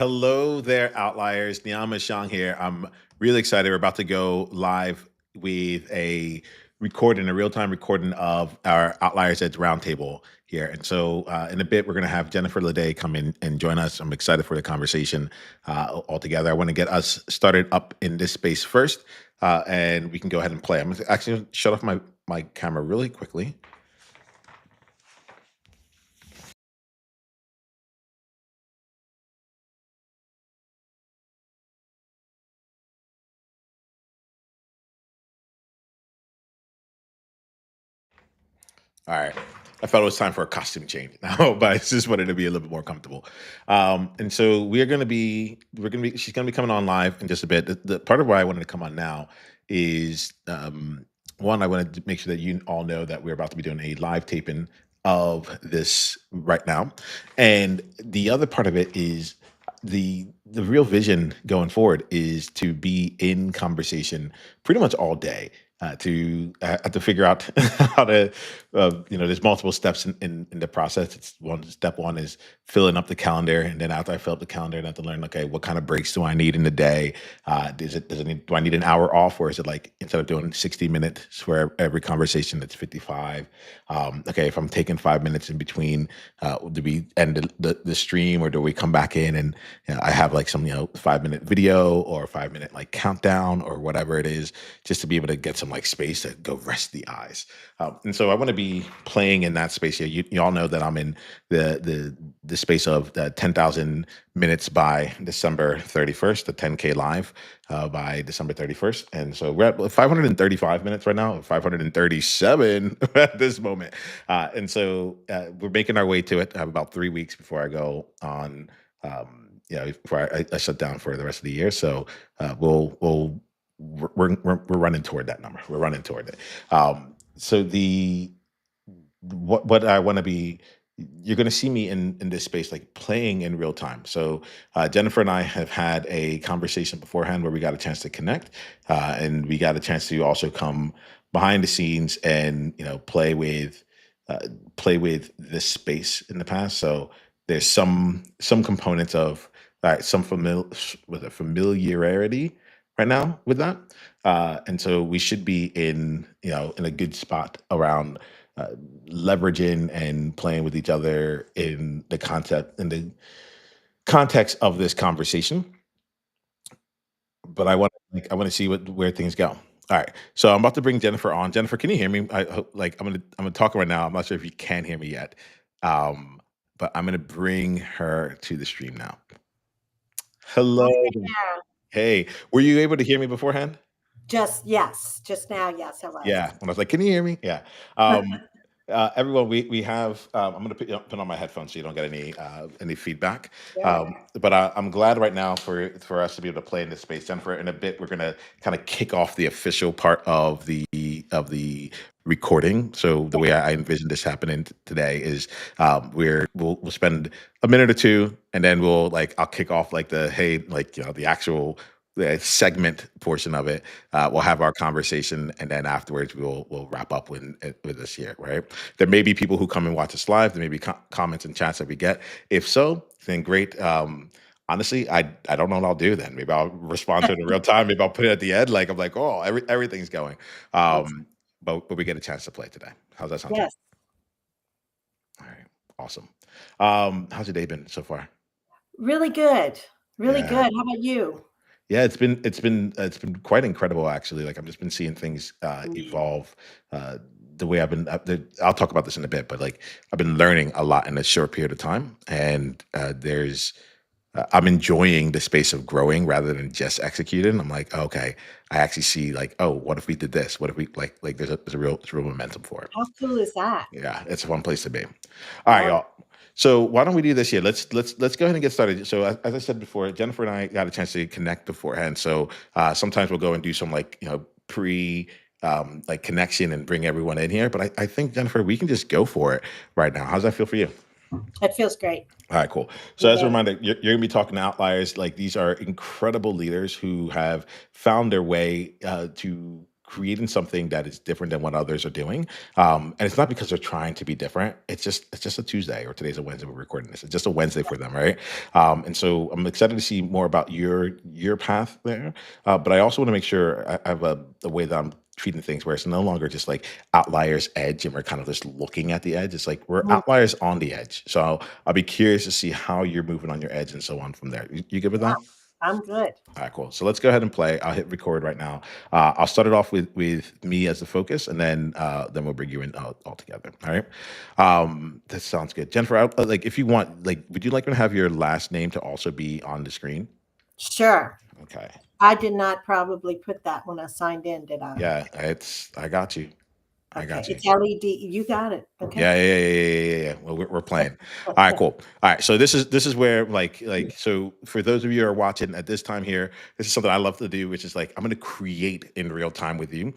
Hello there, Outliers. Niiamah Ashong here. I'm really excited. We're about to go live with a real-time recording of our Outliers Edge Roundtable here. And so in a bit, we're going to have Jennifer Ledet come in and join us. I'm excited for the conversation altogether. I want to get us started up in this space first, and we can go ahead and play. I'm actually going to shut off my camera really quickly. All right. I felt it was time for a costume change now, but I just wanted to be a little bit more comfortable. And so she's gonna be coming on live in just a bit. The part of why I wanted to come on now is one, I wanted to make sure that you all know that we're about to be doing a live taping of this right now. And the other part of it is the real vision going forward is to be in conversation pretty much all day to have to figure out how to there's multiple steps in the process. It's step one is filling up the calendar, and then after I fill up the calendar, I have to learn, okay, what kind of breaks do I need in the day? Do I need an hour off, or is it like instead of doing 60 minutes for every conversation, it's 55? Okay, if I'm taking 5 minutes in between, do we end the stream, or do we come back in and I have like some 5-minute video or 5-minute like countdown or whatever it is, just to be able to get some like space to go rest the eyes. And so I want to be playing in that space here. You all know that I'm in the space of 10,000 minutes by December 31st, the 10K live by December 31st. And so we're at 535 minutes right now, 537 at this moment. And so we're making our way to it. I have about 3 weeks before I go on, before I shut down for the rest of the year. So we're running toward that number. We're running toward it. So what I want to be, you're going to see me in this space like playing in real time. So Jennifer and I have had a conversation beforehand where we got a chance to connect, and we got a chance to also come behind the scenes and play with this space in the past. So there's some components of some with a familiarity right now with that, and so we should be in a good spot around uh, leveraging and playing with each other in the context of this conversation. But I want to see where things go. All right, so I'm about to bring Jennifer on. Jennifer, can you hear me? I hope, I'm gonna talk right now. I'm not sure if you can hear me yet, um, but I'm gonna bring her to the stream now. Hello. Yeah. Hey, were you able to hear me beforehand? Yes, just now, yes, I was. Yeah, when I was like, "Can you hear me?" Yeah. Um, everyone, we have. I'm going to put on my headphones so you don't get any feedback. Sure. But I'm glad right now for us to be able to play in this space. Jennifer, in a bit, we're going to kind of kick off the official part of the recording. So the way I envision this happening today is we'll spend a minute or two, and then I'll kick off like the actual the segment portion of it. We'll have our conversation, and then afterwards we'll wrap up with this here. Right? There may be people who come and watch us live. There may be comments and chats that we get. If so, then great. Honestly, I don't know what I'll do then. Maybe I'll respond to it in real time. Maybe I'll put it at the end. Like I'm like, oh, everything's going. Yes. But we get a chance to play today. How's that sound to you? Yes. All right, awesome. How's your day been so far? Really good. Really Yeah. good. How about you? Yeah, it's been quite incredible actually. Like I've just been seeing things Mm. evolve. The way I'll talk about this in a bit, but like I've been learning a lot in a short period of time, and I'm enjoying the space of growing rather than just executing. I'm like, okay, I actually see like, oh, what if we did this? What if we like? There's a real momentum for it. How cool is that? Yeah, it's a fun place to be. All right, Love it. y'all. So why don't we do this here? Let's go ahead and get started. So as I said before, Jennifer and I got a chance to connect beforehand. So sometimes we'll go and do some like pre like connection and bring everyone in here. But I think Jennifer, we can just go for it right now. How's that feel for you? It feels great. All right, cool. So It as a does. reminder, you're gonna be talking to outliers. Like these are incredible leaders who have found their way to creating something that is different than what others are doing. And it's not because they're trying to be different. It's just a Tuesday, or today's a Wednesday. We're recording this. It's just a Wednesday for them, right? And so I'm excited to see more about your path there. But I also want to make sure I have a way that I'm treating things where it's no longer just like outliers edge and we're kind of just looking at the edge. It's like we're Mhm. outliers on the edge. So I'll be curious to see how you're moving on your edge and so on from there. You good with Yeah, that? I'm good. All right, cool. So let's go ahead and play. I'll hit record right now. I'll start it off with me as the focus, and then we'll bring you in all together. All right. That sounds good, Jennifer. Like, if you want, like, would you like to have your last name to also be on the screen? Sure. Okay. I did not probably put that when I signed in, did I? Yeah, I got you. I Okay, got you. it's LED. You got it. Okay. Yeah. Well, we're playing. All right, cool. All right, so this is where so for those of you who are watching at this time here, this is something I love to do, which is like I'm going to create in real time with you.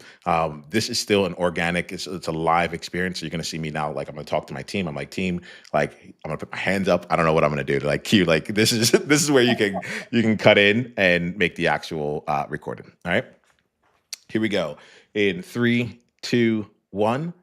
This is still an organic, it's a live experience. So you're going to see me now. Like I'm going to talk to my team. I'm like, team, like I'm going to put my hands up. I don't know what I'm going to do to like cue. Like this is this is where you can cut in and make the actual recording. All right, here we go. In three, two, one.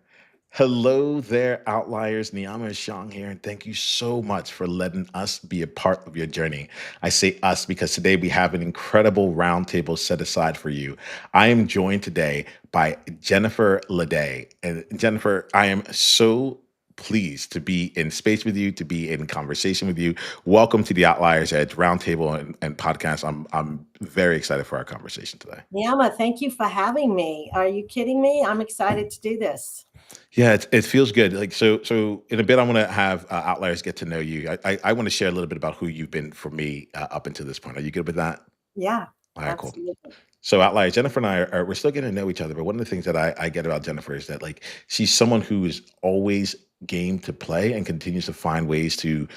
Hello there, Outliers. Niiamah Ashong here, and thank you so much for letting us be a part of your journey. I say us because today we have an incredible roundtable set aside for you. I am joined today by Jennifer Ledet. And Jennifer, I am so pleased to be in space with you, to be in conversation with you. Welcome to the Outliers Edge Roundtable and podcast. I'm very excited for our conversation today. Niiamah, thank you for having me. Are you kidding me? I'm excited to do this. Yeah, it feels good. Like so in a bit, I want to have Outliers get to know you. I want to share a little bit about who you've been for me up until this point. Are you good with that? Yeah, All right, cool. absolutely. So Outliers, Jennifer and I we're still getting to know each other. But one of the things that I get about Jennifer is that like she's someone who is always game to play and continues to find ways to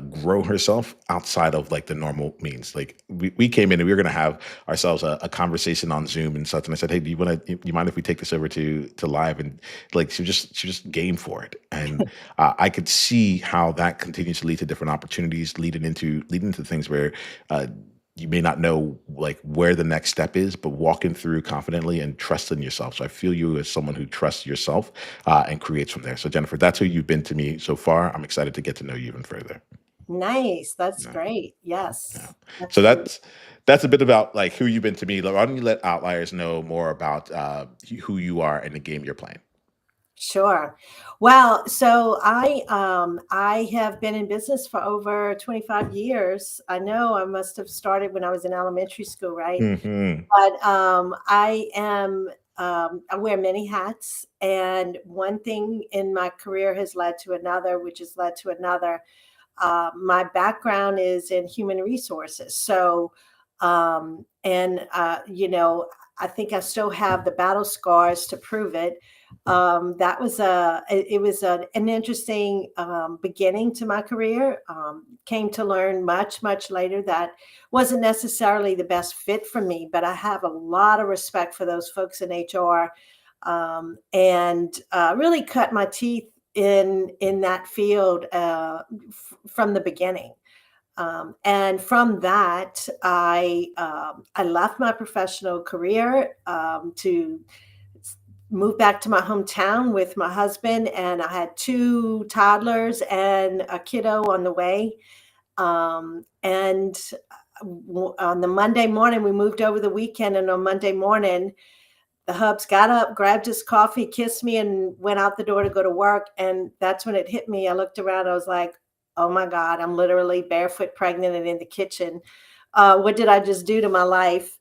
grow herself outside of like the normal means. Like we came in and we were going to have ourselves a conversation on Zoom and such. And I said, hey, do you mind if we take this over to live? And like she just game for it. And I could see how that continues to lead to different opportunities, leading into things where you may not know like where the next step is, but walking through confidently and trusting yourself. So I feel you as someone who trusts yourself and creates from there. So Jennifer, that's who you've been to me so far. I'm excited to get to know you even further. Nice. That's Yeah, great. yeah. Yes, So absolutely. that's a bit about like who you've been to me. Like, why don't you let Outliers know more about who you are and the game you're playing? Sure. Well, so I have been in business for over 25 years. I know I must have started when I was in elementary school, right? Hmm. But I wear many hats, and one thing in my career has led to another, which has led to another. My background is in human resources, so I think I still have the battle scars to prove it. That was it was an interesting beginning to my career. Came to learn much later that wasn't necessarily the best fit for me, but I have a lot of respect for those folks in HR, and really cut my teeth in that field from the beginning. And from that, I left my professional career to move back to my hometown with my husband, and I had two toddlers and a kiddo on the way. And on the Monday morning, we moved over the weekend, and on Monday morning, the hubs got up, grabbed his coffee, kissed me, and went out the door to go to work. And that's when it hit me. I looked around. I was like, oh my God, I'm literally barefoot pregnant and in the kitchen. What did I just do to my life?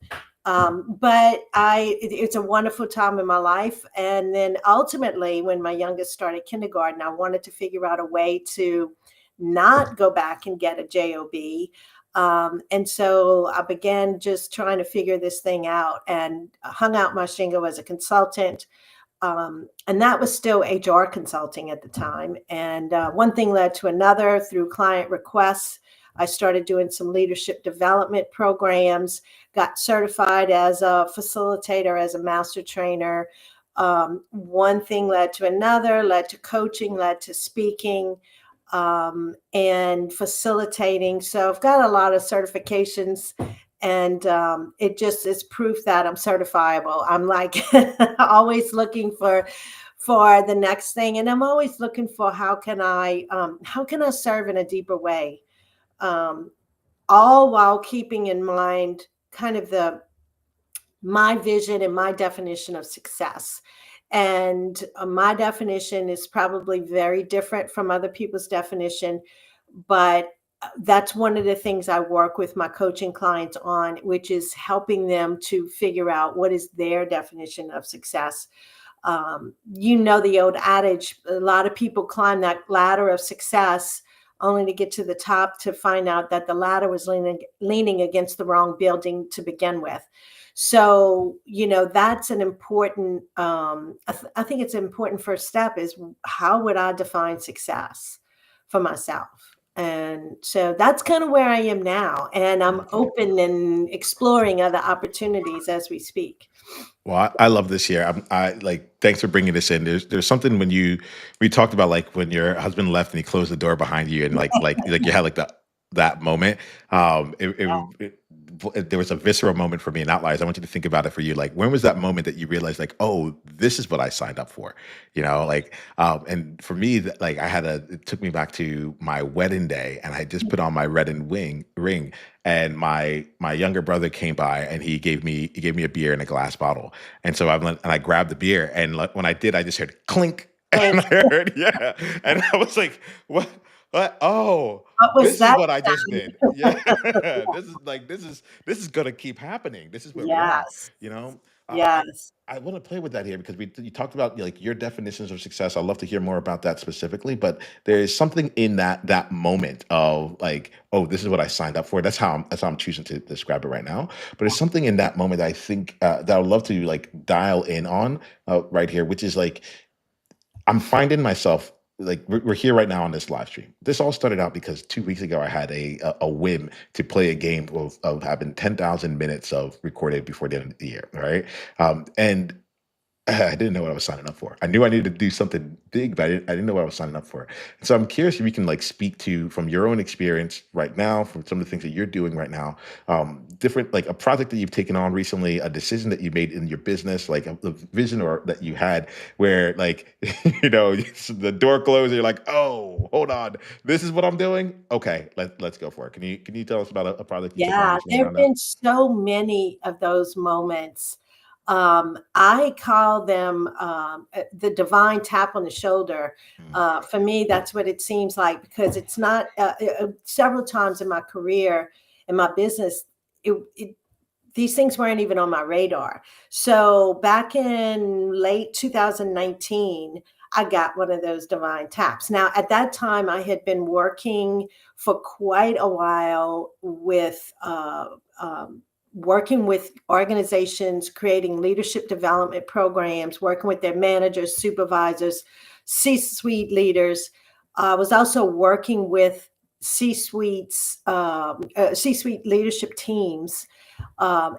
It's a wonderful time in my life. And then ultimately, when my youngest started kindergarten, I wanted to figure out a way to not go back and get a job. And so I began just trying to figure this thing out and hung out my shingle as a consultant. And that was still HR consulting at the time. And one thing led to another through client requests. I started doing some leadership development programs, got certified as a facilitator, as a master trainer. One thing led to another, led to coaching, led to speaking, and facilitating. So I've got a lot of certifications And it just is proof that I'm certifiable. I'm like always looking for the next thing, and I'm always looking for how can I serve in a deeper way, um, all while keeping in mind kind of the my vision and my definition of success. And my definition is probably very different from other people's definition, but that's one of the things I work with my coaching clients on, which is helping them to figure out what is their definition of success. You know, the old adage, a lot of people climb that ladder of success only to get to the top to find out that the ladder was leaning against the wrong building to begin with. So, you know, that's an important, I think it's an important first step is how would I define success for myself? And so that's kind of where I am now. And I'm Okay. open and exploring other opportunities as we speak. Well, I love this here. I like. Thanks for bringing this in. There's something when we talked about like when your husband left and he closed the door behind you and like you had like that moment. There was a visceral moment for me in Outliers. I want you to think about it for you. Like, when was that moment that you realized like, oh, this is what I signed up for? You know, like, and for me, that like it took me back to my wedding day, and I just put on my red and wing ring, and my younger brother came by and he gave me a beer in a glass bottle, and so I grabbed the beer, and like, when I did, I just heard clink, and Like, I heard yeah, and I was like, what? What? Oh, what was this is that what I just sound? did. Yeah, this is gonna keep happening. This is where we are. Yes. You know, I Yes. I want to play with that here because you talked about like your definitions of success. I'd love to hear more about that specifically. But there is something in that moment of like, oh, this is what I signed up for. That's how I'm choosing to describe it right now. But there's something in that moment that I think that I'd love to like dial in on right here, which is like I'm finding myself like we're here right now on this live stream. This all started out because 2 weeks ago I had a whim to play a game of having 10,000 minutes of recorded before the end of the year, right? And I didn't know what I was signing up for. I knew I needed to do something big, but I didn't know what I was signing up for. So I'm curious if you can like speak to from your own experience right now, from some of the things that you're doing right now, different like a project that you've taken on recently, a decision that you made in your business, like a vision or that you had where like the door closed, and you're like, oh, hold on, this is what I'm doing. Okay, let's go for it. Can you tell us about a project you took on Yeah, recently there have around that? been so many of those moments. I call them the divine tap on the shoulder. Mm, For me, that's what it seems like because it's not several times in my career, in my business, it these things weren't even on my radar. So back in late 2019, I got one of those divine taps. Now, at that time, I had been working for quite a while with working with organizations, creating leadership development programs, working with their managers, supervisors, C-suite leaders. I was also working with C-suite leadership teams,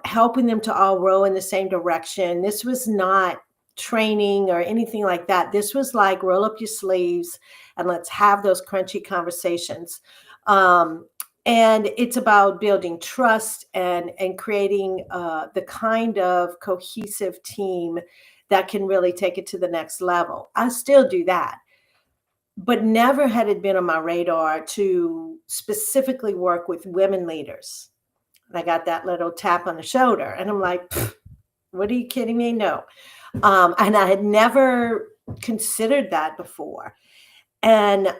helping them to all row in the same direction. This was not training or anything like that. This was like roll up your sleeves and let's have those crunchy conversations. Um, and it's about building trust and creating the kind of cohesive team that can really take it to the next level. I still do that, but never had it been on my radar to specifically work with women leaders. And I got that little tap on the shoulder, and I'm like, "What are you kidding me? No." And I had never considered that before. And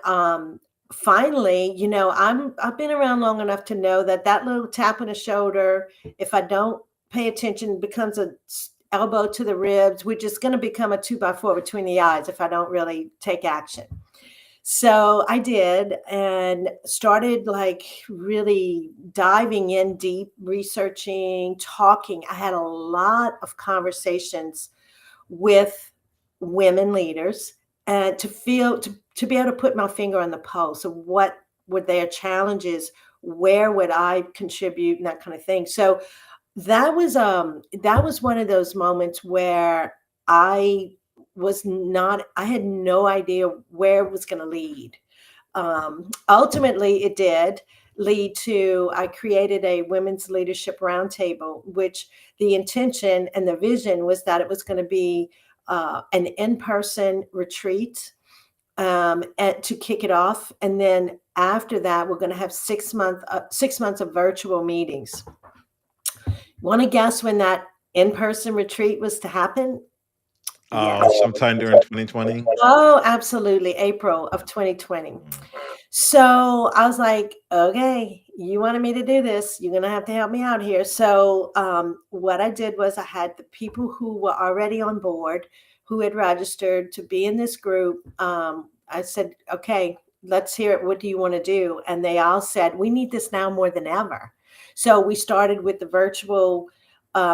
finally, I've been around long enough to know that that little tap on the shoulder, if I don't pay attention, becomes a elbow to the ribs, which is going to become a 2x4 between the eyes if I don't really take action. So I did and started like really diving in deep, researching, talking. I had a lot of conversations with women leaders and to be able to put my finger on the pulse of what were their challenges, where would I contribute and that kind of thing. So that was one of those moments where I I had no idea where it was going to lead. Ultimately, it did lead to, I created a women's leadership roundtable, which the intention and the vision was that it was going to be an in-person retreat, and to kick it off. And then after that, we're going to have 6 months of virtual meetings. Want to guess when that in-person retreat was to happen? Yes. Sometime during 2020. Oh, absolutely. April of 2020. Mm. So I was like, okay, you wanted me to do this. You're going to have to help me out here. So what I did was I had the people who were already on board, who had registered to be in this group. I said, okay, let's hear it. What do you want to do? And they all said, we need this now more than ever. So we started with the virtual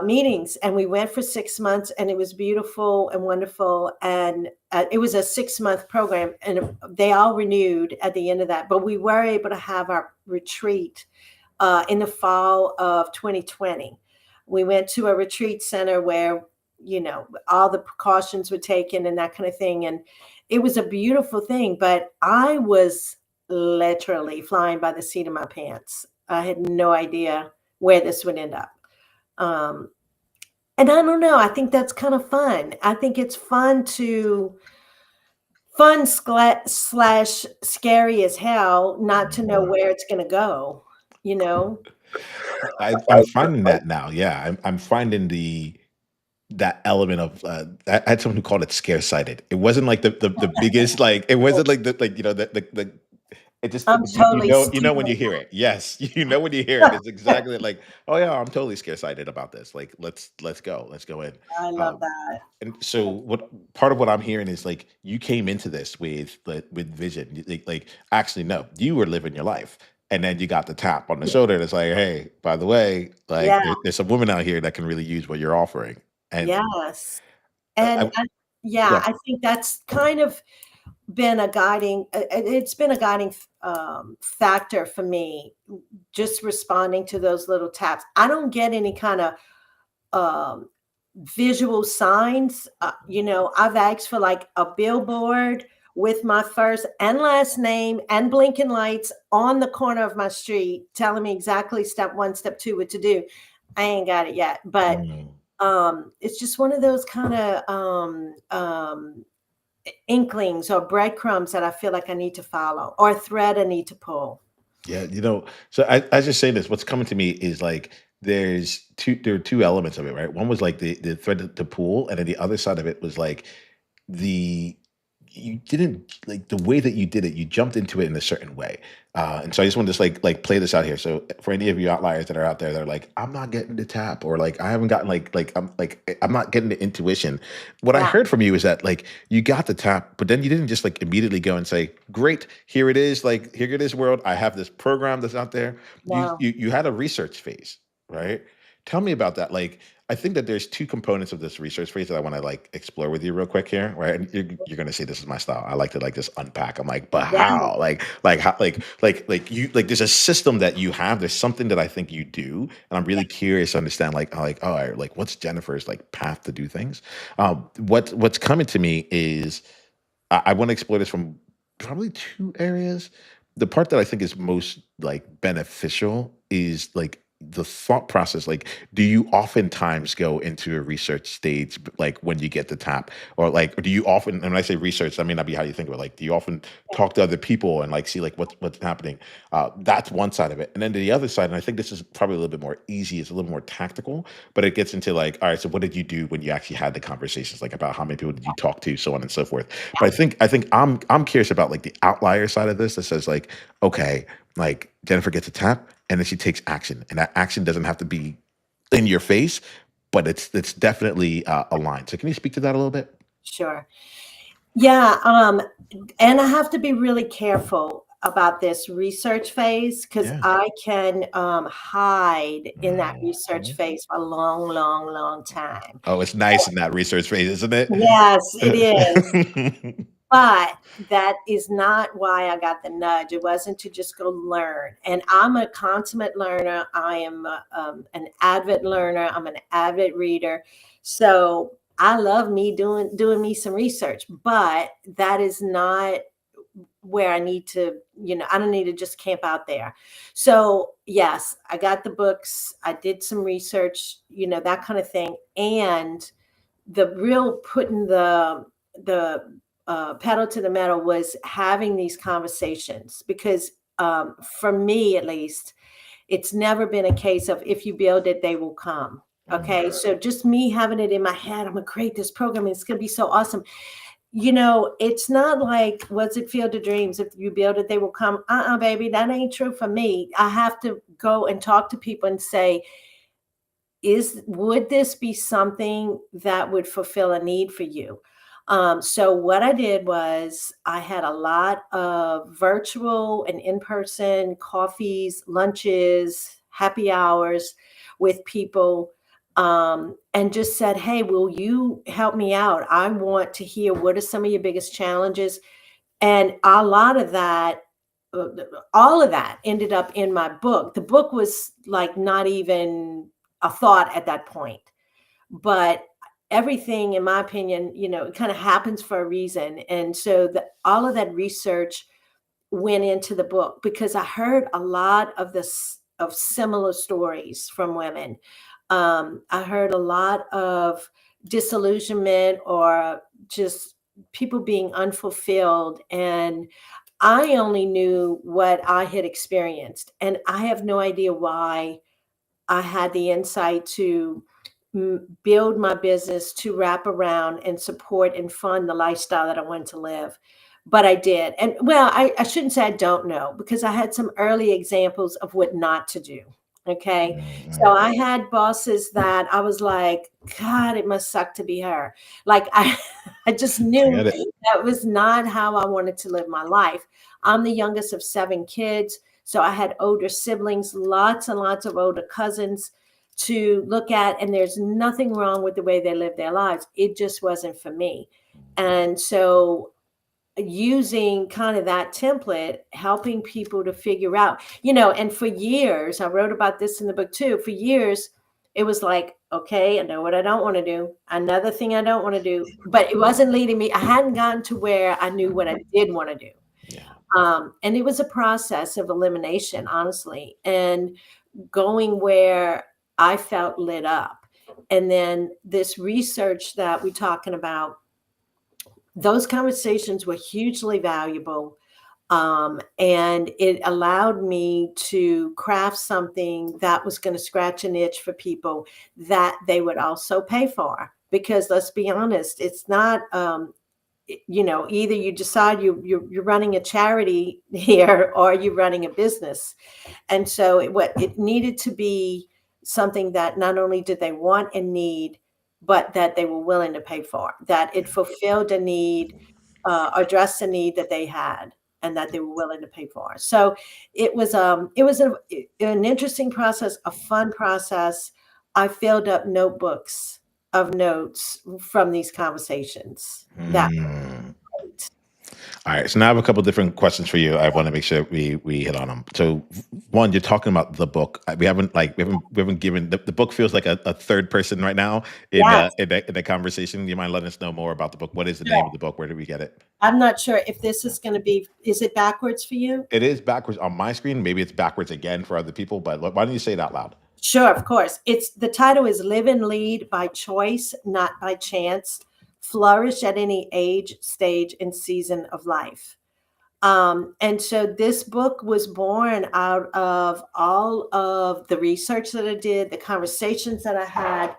meetings, and we went for 6 months, and it was beautiful and wonderful. And it was a 6-month program, and they all renewed at the end of that. But we were able to have our retreat in the fall of 2020. We went to a retreat center where, all the precautions were taken and that kind of thing. And it was a beautiful thing, but I was literally flying by the seat of my pants. I had no idea where this would end up. Um, and I don't know. I think that's kind of fun. I think it's slash scary as hell not to know where it's going to go, you know? I'm finding that now. Yeah, I'm finding that element of I had someone who called it scare sighted. It wasn't like the biggest, like it wasn't like the it just I'm totally you know when you scared. hear it. Yes, you know when you hear it. It's exactly like, oh yeah, I'm totally scare sighted about this. Like let's go in. I love Um, that. and so what part of what I'm hearing is like you came into this with vision. Like actually no, you were living your life. And then you got the tap on the shoulder that's like, hey, by the way, like Yeah. there's some women out here that can really use what you're offering. And Yes. And yeah, yeah, I think that's kind of been a guiding, it's been a guiding factor for me, just responding to those little taps. I don't get any kind of um, visual signs. I've asked for like a billboard with my first and last name and blinking lights on the corner of my street telling me exactly step one, step two, what to do. I ain't got it yet, but mm, it's just one of those kind of inklings or breadcrumbs that I feel like I need to follow, or a thread I need to pull. yeah, so I just say this. What's coming to me is like there are two elements of it, right? One was like the thread to pull, and then the other side of it was like the you didn't like the way that you did it. You jumped into it in a certain way, and so I just wanted to just like play this out here. So for any of you outliers that are out there, that are like, I'm not getting the tap, or like I haven't gotten I'm not getting the intuition. What I Yeah. heard from you is that like you got the tap, but then you didn't just like immediately go and say, great, here it is, like here it is, world. I have this program that's out there. No. You had a research phase, right? Tell me about that. Like, I think that there's two components of this research phase that I want to like explore with you real quick here, right? And you're gonna say this is my style. I like to like just unpack. I'm like, but Yeah. how? Like how? Like you like there's a system that you have. There's something that I think you do, and I'm really curious to understand. Like all right, like what's Jennifer's like path to do things? What's coming to me is I want to explore this from probably two areas. The part that I think is most like beneficial is like the thought process. Like, do you oftentimes go into a research stage like when you get the tap, or like, or do you often? And when I say research, that may not be how you think of it. Like, do you often talk to other people and like see like what's happening? That's one side of it, and then the other side, and I think this is probably a little bit more easy. It's a little more tactical, but it gets into like, all right, so what did you do when you actually had the conversations, like about how many people did you talk to, so on and so forth. But I think I'm curious about like the outlier side of this that says like, okay, like Jennifer gets a tap and then she takes action, and that action doesn't have to be in your face, but it's definitely aligned. So can you speak to that a little bit? Sure. Yeah. And I have to be really careful about this research phase, because Yeah. I can hide in that research Mhm. phase for a long, long, long time. Oh, it's nice in that research phase, isn't Yes, it is. it? But that is not why I got the nudge. It wasn't to just go learn. And I'm a consummate learner. I am an avid learner. I'm an avid reader. So I love me doing me some research. But that is not where I need to, I don't need to just camp out there. So yes, I got the books, I did some research, that kind of thing. And the real putting the pedal to the metal was having these conversations, because for me at least, it's never been a case of if you build it, they will come. Okay. So just me having it in my head, I'm going to create this program, and it's going to be so awesome. It's not like, what's it, Field of Dreams? If you build it, they will come. Baby, that ain't true for me. I have to go and talk to people and say, would this be something that would fulfill a need for you? So what I did was I had a lot of virtual and in-person coffees, lunches, happy hours with people, and just said, hey, will you help me out? I want to hear, what are some of your biggest challenges? And a lot of that, uh, all of that ended up in my book. The book was like not even a thought at that point, but everything, in my opinion, it kind of happens for a reason. And so all of that research went into the book, because I heard a lot of similar stories from women. I heard a lot of disillusionment, or just people being unfulfilled, and I only knew what I had experienced, and I have no idea why I had the insight to build my business to wrap around and support and fund the lifestyle that I wanted to live. But I did. And well, I shouldn't say I don't know, because I had some early examples of what not to do. Okay. So I had bosses that I was like, God, it must suck to be her. Like I just I knew get it. that was not how I wanted to live my life. I'm the youngest of 7 kids. So I had older siblings, lots and lots of older cousins to look at, and there's nothing wrong with the way they live their lives. It just wasn't for me. And so using kind of that template, helping people to figure out, and for years, I wrote about this in the book too. For years, it was like, okay, I know what I don't want to do. Another thing I don't want to do, but it wasn't leading me. I hadn't gotten to where I knew what I did want to do. Yeah. And it was a process of elimination, honestly, and going where I felt lit up. And then this research that we're talking about, those conversations were hugely valuable. And it allowed me to craft something that was going to scratch an itch for people that they would also pay for. Because let's be honest, it's not, either you decide you're running a charity here, or you're running a business. And so it needed to be something that not only did they want and need, but that they were willing to pay for, that it fulfilled a need, addressed a need that they had, and that they were willing to pay for. So an interesting process, a fun process. I filled up notebooks of notes from these conversations. That Mm. All right, so now I have a couple different questions for you. I want to make sure we hit on them. So, one, you're talking about the book. We haven't given the book feels like a third person right now Yes. in the conversation. Do you mind letting us know more about the book? What is the name of the book? Where did we get it? I'm not sure if this is going to be, is it backwards for you? It is backwards on my screen. Maybe it's backwards again for other people. But why don't you say it out loud? Sure, of course. The title is Live and Lead by Choice, Not by Chance. Flourish at any age, stage, and season of life. And so this book was born out of all of the research that I did, the conversations that I had,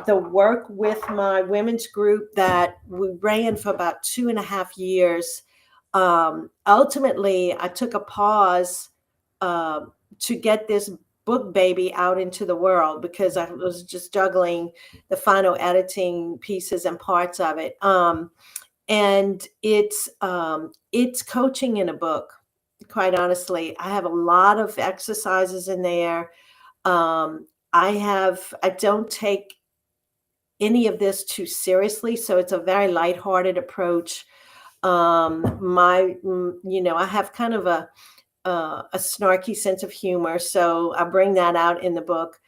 the work with my women's group that we ran for about 2.5 years. Ultimately, I took a pause uh, to get this book baby out into the world, because I was just juggling the final editing pieces and parts of it. And it's coaching in a book. Quite honestly, I have a lot of exercises in there. I don't take any of this too seriously, so it's a very lighthearted approach. I have kind of a snarky sense of humor, so I bring that out in the book.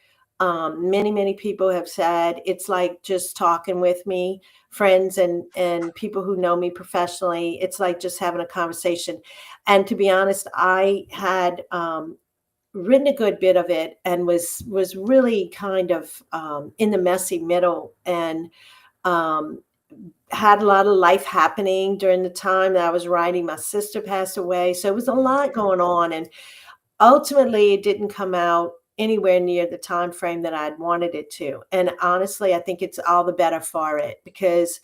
Many people have said it's like just talking with me, friends and people who know me professionally. It's like just having a conversation. And to be honest, I had written a good bit of it and was really kind of in the messy middle, and um, had a lot of life happening during the time that I was writing. My sister passed away, so it was a lot going on, and ultimately it didn't come out anywhere near the time frame that I'd wanted it to. And honestly, I think it's all the better for it, because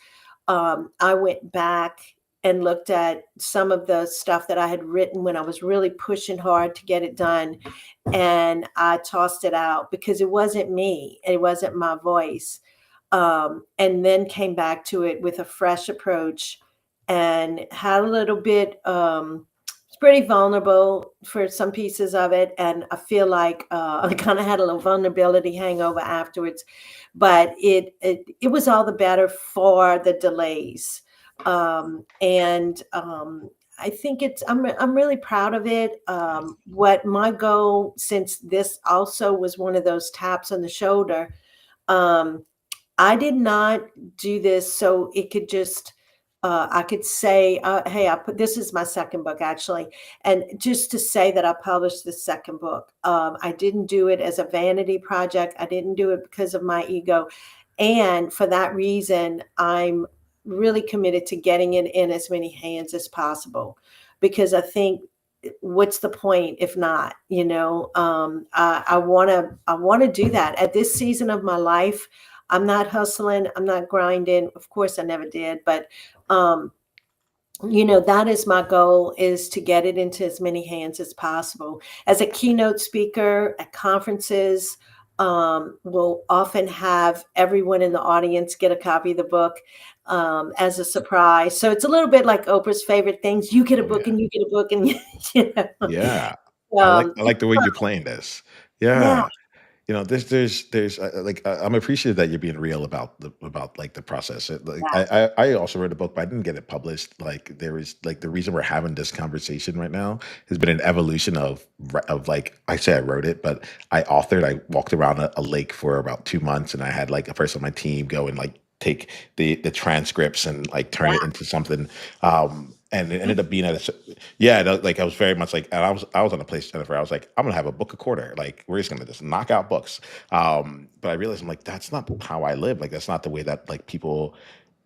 I went back and looked at some of the stuff that I had written when I was really pushing hard to get it done, and I tossed it out because it wasn't me, it wasn't my voice. And then came back to it with a fresh approach, and had a little bit it's pretty vulnerable for some pieces of it, and I feel like I kind of had a little vulnerability hangover afterwards, but it was all the better for the delays. And I think I'm really proud of it. What my goal, since this also was one of those taps on the shoulder, um, I did not do this so it could just I could say, "Hey, I put this is my second book actually," and just to say that I published the second book. I didn't do it as a vanity project. I didn't do it because of my ego, and for that reason, I'm really committed to getting it in as many hands as possible, because I think what's the point if not? I want to do that at this season of my life. I'm not hustling, I'm not grinding. Of course, I never did, but um, that is my goal, is to get it into as many hands as possible. As a keynote speaker at conferences, we'll often have everyone in the audience get a copy of the book as a surprise. So it's a little bit like Oprah's favorite things. You get a Oh book yeah. and you get a book and you know. Yeah. I It's like the way you're playing this. yeah, Yeah. Like I'm appreciative that you're being real about like the process. Like yeah, I also wrote a book, but I didn't get it published. Like there is like the reason we're having this conversation right now has been an evolution of like I say I wrote it, but I walked around a lake for about 2 months, and I had like a person on my team go and like take the transcripts and like turn it yeah. into something. And it ended up being yeah, like I was very much like, and I was on a place, Jennifer. I was like, I'm gonna have a book a quarter. Like we're just gonna just knock out books. But I realized I'm like, that's not how I live. Like that's not the way that like people.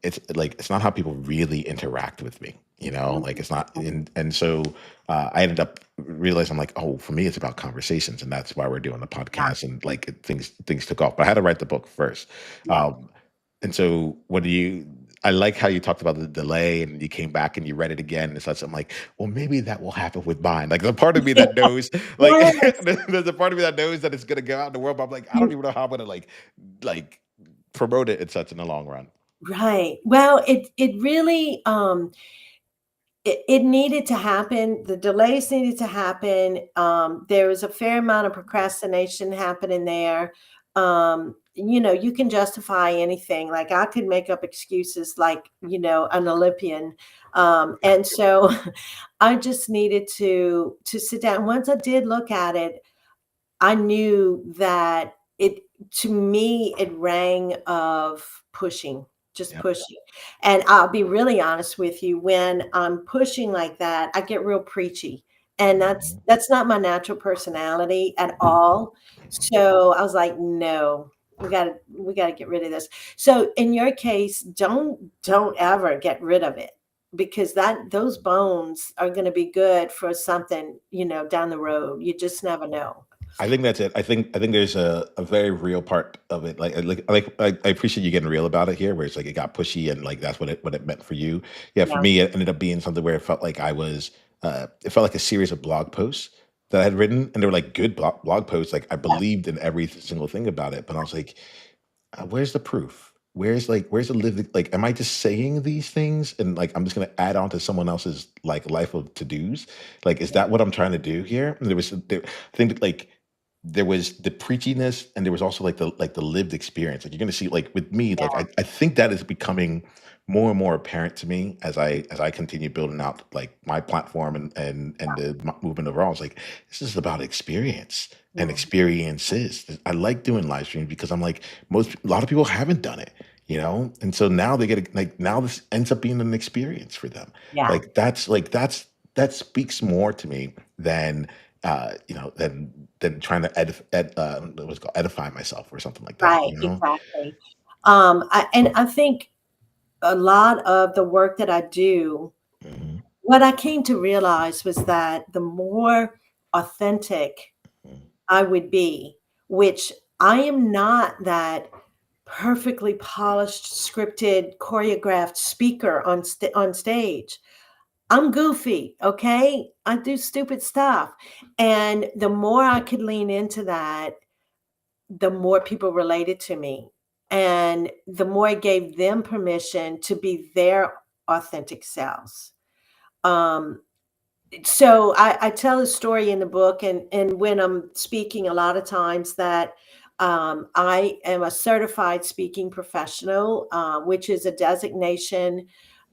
It's not how people really interact with me. Like it's not. And so I ended up realizing I'm like, oh, for me, it's about conversations, and that's why we're doing the Yeah, podcast. And like things took off, but I had to write the book first. yeah. Um, and so what do you I like how you talked about the delay and you came back and you read it again and such. I'm like, well, maybe that will happen with mine. Like there's a part of me that knows, like Yes. there's a part of me that knows that it's gonna go out in the world, but I'm like, I don't even know how I'm gonna like promote it and such in the long run. Right. Well, it really it needed to happen. The delays needed to happen. There was a fair amount of procrastination happening there. You can justify anything. Like I could make up excuses like, an Olympian. And so I just needed to sit down. Once I did look at it, I knew that to me, it rang of pushing, just Yep. pushing. And I'll be really honest with you, when I'm pushing like that, I get real preachy. And that's Mhm. that's not my natural personality at all. So I was like, no, we gotta get rid of this. So in your case, don't ever get rid of it, because that those bones are gonna be good for something, down the road. You just never know. I think that's it. I think there's a very real part of it. I appreciate you getting real about it here, where it's like it got pushy and like that's what it meant for you. Yeah, for Yeah. me, it ended up being something where it felt like it felt like a series of blog posts that I had written, and they were like good blog posts. Like I believed in every single thing about it, but I was like, where's the proof? Where's the living? Like, am I just saying these things and like I'm just gonna add on to someone else's like life of to dos? Like, is that what I'm trying to do here? And I think like there was the preachiness and there was also like the lived experience. Like you're gonna see like with me, like I think that is becoming more and more apparent to me as I continue building out like my platform and the movement overall. It's like this is about experience and Yeah. experiences. I like doing live streams because I'm like a lot of people haven't done it, and so now they get like now this ends up being an experience for them. Yeah. Like that speaks more to me than than trying to what's it called edify myself or something like that, Right. Exactly. And I think a lot of the work that I do, Mhm, what I came to realize was that the more authentic mhm, I would be, which I am not that perfectly polished, scripted, choreographed speaker on stage. I'm goofy, okay? I do stupid stuff. And the more I could lean into that, the more people related to me. And the more I gave them permission to be their authentic selves. Um, so I tell a story in the book, and when I'm speaking, a lot of times that I am a certified speaking professional, which is a designation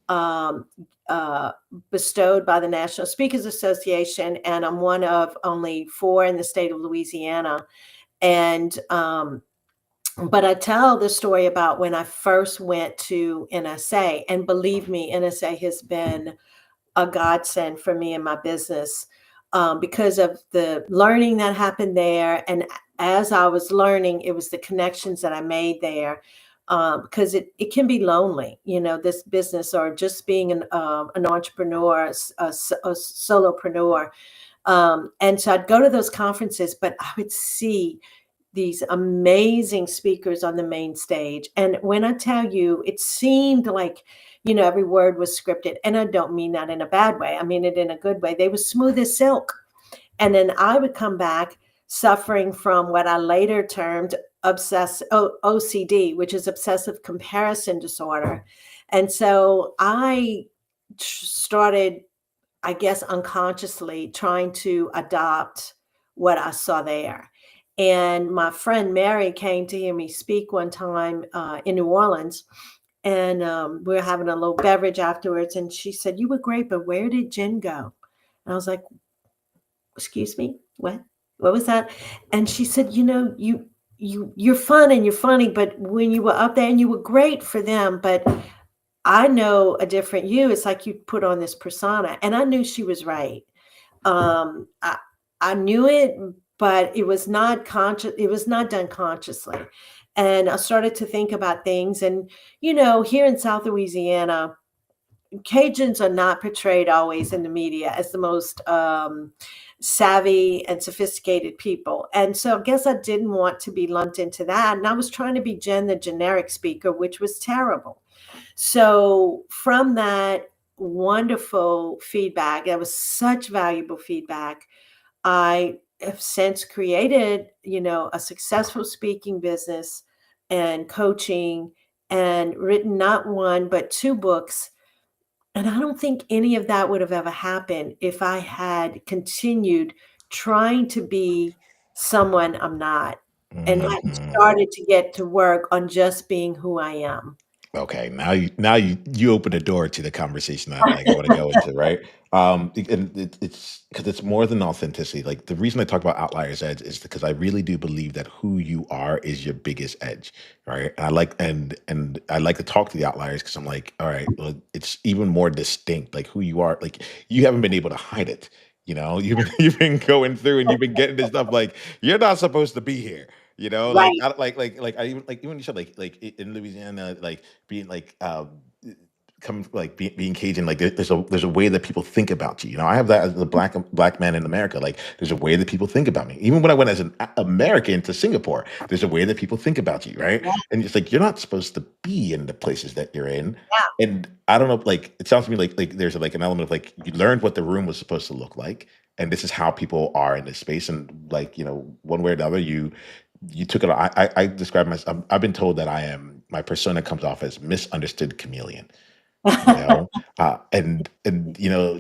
um, uh, bestowed by the National Speakers Association, and I'm one of only four in the state of Louisiana. And but I tell the story about when I first went to NSA, and believe me, NSA has been a godsend for me and my business because of the learning that happened there. And as I was learning, it was the connections that I made there. Because it can be lonely, this business or just being an entrepreneur, a solopreneur. And so I'd go to those conferences, but I would see these amazing speakers on the main stage. And when I tell you, it seemed like, every word was scripted. And I don't mean that in a bad way. I mean it in a good way. They were smooth as silk. And then I would come back suffering from what I later termed OCD, which is obsessive comparison disorder. And so I started, I guess, unconsciously trying to adopt what I saw there. And my friend Mary came to hear me speak one time in New Orleans. And we were having a little beverage afterwards. And she said, "You were great, but where did Jen go?" And I was like, "Excuse me, what? What was that?" And she said, "You're fun and you're funny, but when you were up there and you were great for them, but I know a different you. It's like you put on this persona." And I knew she was right. Um, I I knew it, but it was not conscious. It was not done consciously. And I started to think about things. And here in South Louisiana, Cajuns are not portrayed always in the media as the most savvy and sophisticated people. And so I guess I didn't want to be lumped into that. And I was trying to be Jen, the generic speaker, which was terrible. So from that wonderful feedback, that was such valuable feedback, I have since created, a successful speaking business and coaching, and written not one but two books. And I don't think any of that would have ever happened if I had continued trying to be someone I'm not, and hadn't mhm. started to get to work on just being who I am. Okay, now you open the door to the conversation that like I want to go into, right? And it's because it's more than authenticity. Like the reason I talk about outliers edge is because I really do believe that who you are is your biggest edge, right? And I like to talk to the outliers because I'm like, all right, well, it's even more distinct, like who you are. Like you haven't been able to hide it. You've been going through and you've been getting this stuff. Like you're not supposed to be here. Like Right. I like I even like even you said in Louisiana, like being like coming like being Cajun, like there's a way that people think about you. I have that as the black man in America. Like there's a way that people think about me. Even when I went as an American to Singapore, there's a way that people think about you, right? Yeah. And it's like you're not supposed to be in the places that you're in. Yeah. And I don't know, like it sounds to me like there's like an element of like you learned what the room was supposed to look like, and this is how people are in this space. And like one way or another, you took it. I describe myself. I've been told that I am my persona comes off as misunderstood chameleon, you know and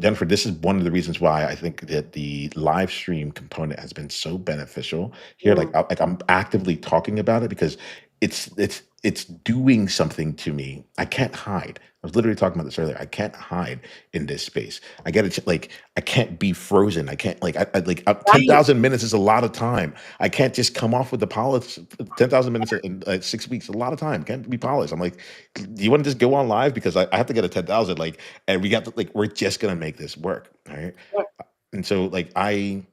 Jennifer, this is one of the reasons why I think that the live stream component has been so beneficial here. Mm, Like I'm actively talking about it because it's doing something to me. I can't hide. I was literally talking about this earlier. I can't hide in this space. I get it. Like I can't be frozen. I can't ten right. thousand minutes is a lot of time. I can't just come off with the polish. 10,000 minutes in 6 weeks, a lot of time. Can't be polished. I'm like, do you want to just go on live because I have to get a 10,000, like, and we got to, like, we're just gonna make this work, right? Yeah. And so like I'm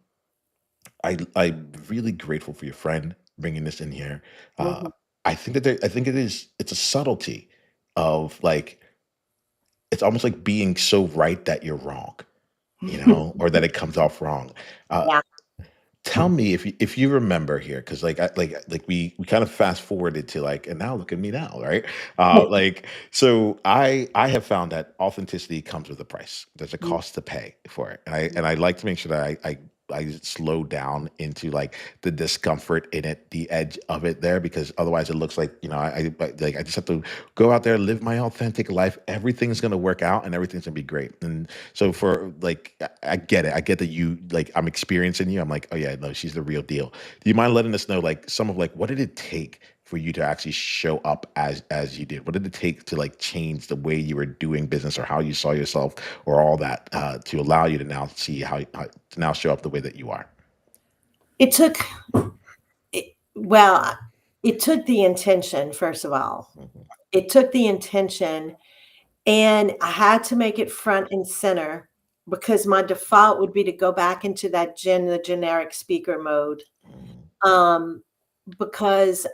really grateful for your friend bringing this in here. Mhm. I think it's a subtlety of like it's almost like being so right that you're wrong, or that it comes off wrong. Uh, Yeah. Tell me if you remember here, because we kind of fast forwarded to like, and now look at me now, right? So I have found that authenticity comes with a price. There's a Mhm. cost to pay for it, and I like to make sure that I slow down into like the discomfort in it, the edge of it there, because otherwise it looks like I just have to go out there, live my authentic life. Everything's gonna work out, and everything's gonna be great. And so for like, I get it. I get that you like I'm experiencing you. I'm like, oh yeah, no, she's the real deal. Do you mind letting us know like some of like what did it take for you to actually show up as you did? What did it take to like change the way you were doing business or how you saw yourself or all that to allow you to now see how to now show up the way that you are? It took well, it took the intention, first of all. Mhm. It took the intention, and I had to make it front and center because my default would be to go back into the generic speaker mode. Mhm. Um, because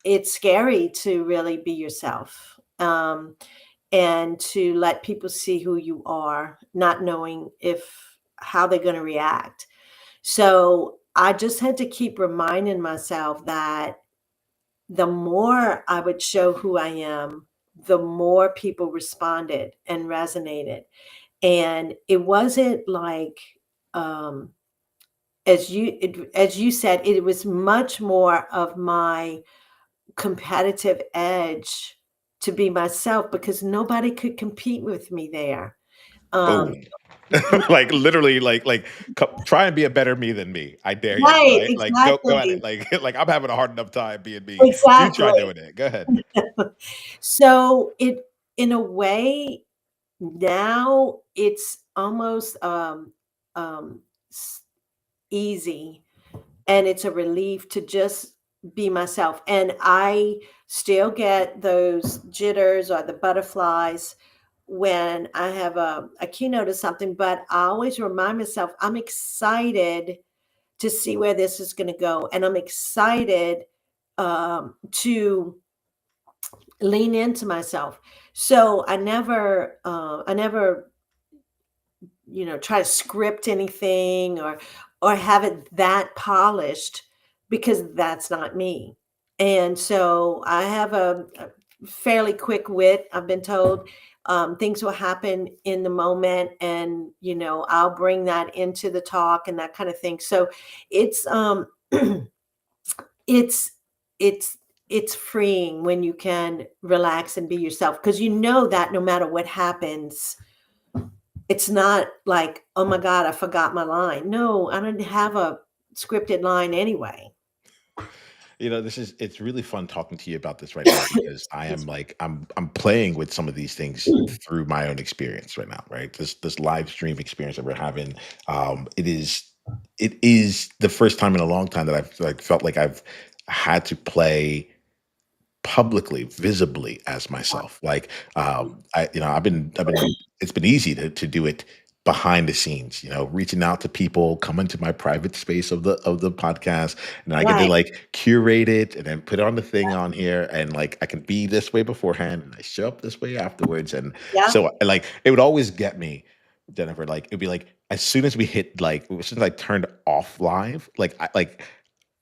it's scary to really be yourself. And to let people see who you are, not knowing if how they're going to react. So I just had to keep reminding myself that the more I would show who I am, the more people responded and resonated. And it wasn't like, um, as you said, it was much more of my competitive edge to be myself because nobody could compete with me there. Um, Boom. Like literally try and be a better me than me. I dare you, right, right? Like go at it. exactly, Like like I'm having a hard enough time being me. You try exactly. doing it. Go ahead. So it, in a way, now it's almost um, s- easy, and it's a relief to just be myself. And I still get those jitters or the butterflies when I have a keynote or something, but I always remind myself I'm excited to see where this is going to go. And I'm excited to lean into myself. So I never, try to script anything or have it that polished because that's not me. And so I have a fairly quick wit. I've been told things will happen in the moment, and I'll bring that into the talk and that kind of thing. So it's it's it's it's freeing when you can relax and be yourself because you know that no matter what happens, it's not like, "Oh my god, I forgot my line." No, I didn't have a scripted line anyway. It's really fun talking to you about this right now because I am Excuse me. like I'm playing with some of these things through my own experience right now, right? This live stream experience that we're having, it is the first time in a long time that I've like felt like I've had to play publicly, visibly as myself. Like, I've been, it's been easy to do it behind the scenes, reaching out to people, come into my private space of the podcast, and I get to Right. like curate it and then put on the thing on here, and like I can be this way beforehand, and I show up this way afterwards, and Yeah. so like it would always get me, Jennifer. Like it'd be like as soon as we hit like as soon as I turned off live,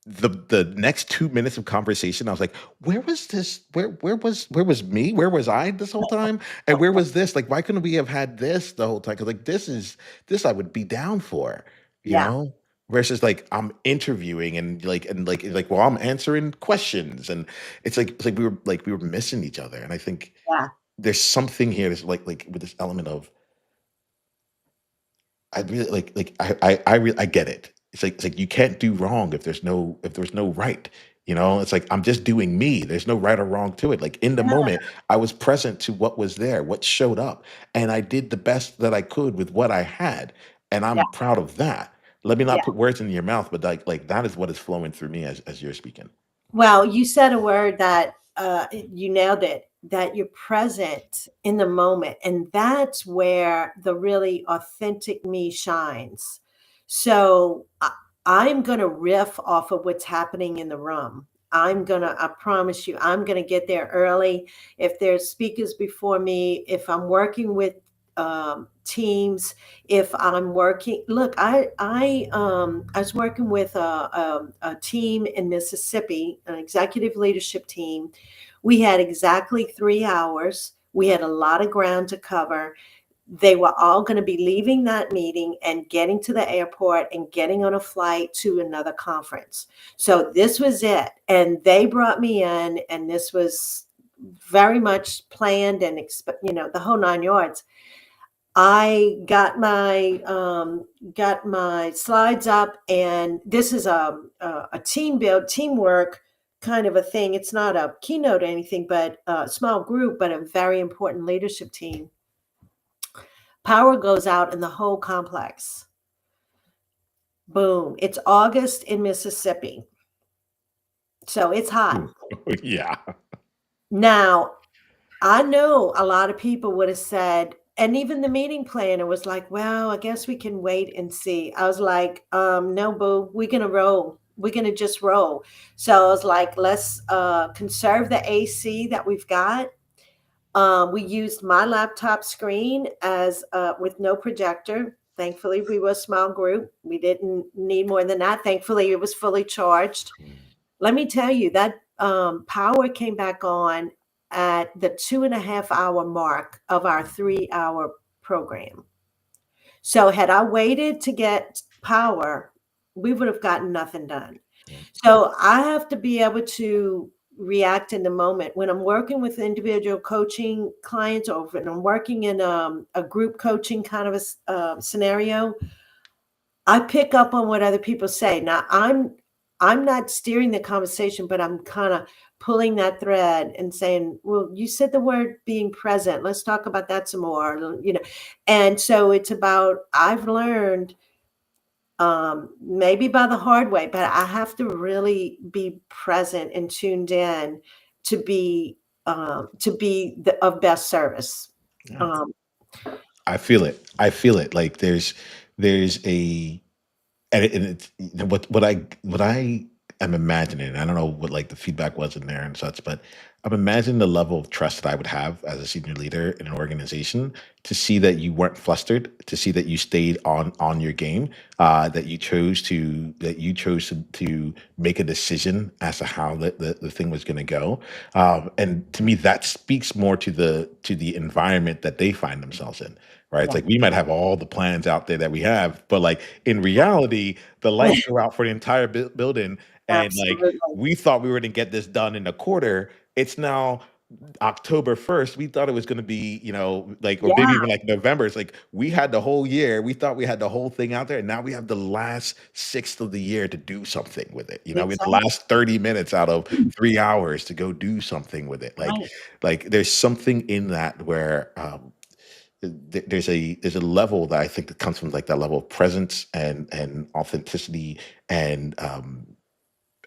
the next 2 minutes of conversation, I was like, "Where was this? Where was me? Where was I this whole time? And where was this? Like, why couldn't we have had this the whole time? Because like this I would be down for, you Yeah. know." Versus like I'm interviewing and well I'm answering questions and it's like we were missing each other and I think Yeah. there's something here that's like with this element of I really like I get it. It's like you can't do wrong if there's no right. You know, it's like I'm just doing me. There's no right or wrong to it. Like in the Yeah, moment, I was present to what was there, what showed up, and I did the best that I could with what I had, and yeah, I'm proud of that. Let me yeah. not put words in your mouth, but like that is what is flowing through me as you're speaking. Well, you said a word that you nailed it, that you're present in the moment. And that's where the really authentic me shines. So I'm going to riff off of what's happening in the room. I promise you, I'm going to get there early. If there's speakers before me, if I'm working with teams, if I'm working, look, I was working with a team in Mississippi, an executive leadership team. We had exactly 3 hours. We had a lot of ground to cover. They were all going to be leaving that meeting and getting to the airport and getting on a flight to another conference. So this was it. And they brought me in, and this was very much planned and, the whole 9 yards. I got my slides up, and this is a teamwork kind of a thing. It's not a keynote or anything, but a small group, but a very important leadership team. Power goes out in the whole complex. Boom! It's August in Mississippi, so it's hot. Ooh, yeah. Now I know a lot of people would have said, and even the meeting planner was like, well, I guess we can wait and see. I was like, no, boo, we're going to roll. We're going to just roll. So I was like, let's conserve the AC that we've got. We used my laptop screen as with no projector. Thankfully, we were a small group. We didn't need more than that. Thankfully, it was fully charged. Let me tell you that power came back on at the 2.5 hour mark of our 3 hour program. So had I waited to get power, we would have gotten nothing done. Mm, So I have to be able to react in the moment when I'm working with individual coaching clients, or when I'm working in a group coaching kind of a scenario. I pick up on what other people say. Now I'm not steering the conversation, but I'm kind of pulling that thread and saying, "Well, you said the word being present. Let's talk about that some more." And so it's about I've learned maybe by the hard way, but I have to really be present and tuned in to be of best service. yeah. Um, I feel it. I feel it. Like there's a and it's what I am imagining. I don't know what like the feedback was in there and such, but I'm imagining the level of trust that I would have as a senior leader in an organization to see that you weren't flustered, to see that you stayed on your game, that you chose to make a decision as to how the thing was going to go. And to me, that speaks more to the environment that they find themselves in. Right. It's yeah, like we might have all the plans out there that we have, but like in reality, the lights go out for the entire building, and like absolutely. we thought we were going to get this done in a quarter. It's now October 1st. We thought it was going to be, like, or maybe Yeah, even like November. It's like we had the whole year. We thought we had the whole thing out there, and now we have the last sixth of the year to do something with it. We have the exactly. last 30 minutes out of 3 hours to go do something with it. Right. Like there's something in that where there's a level that I think that comes from like that level of presence and authenticity and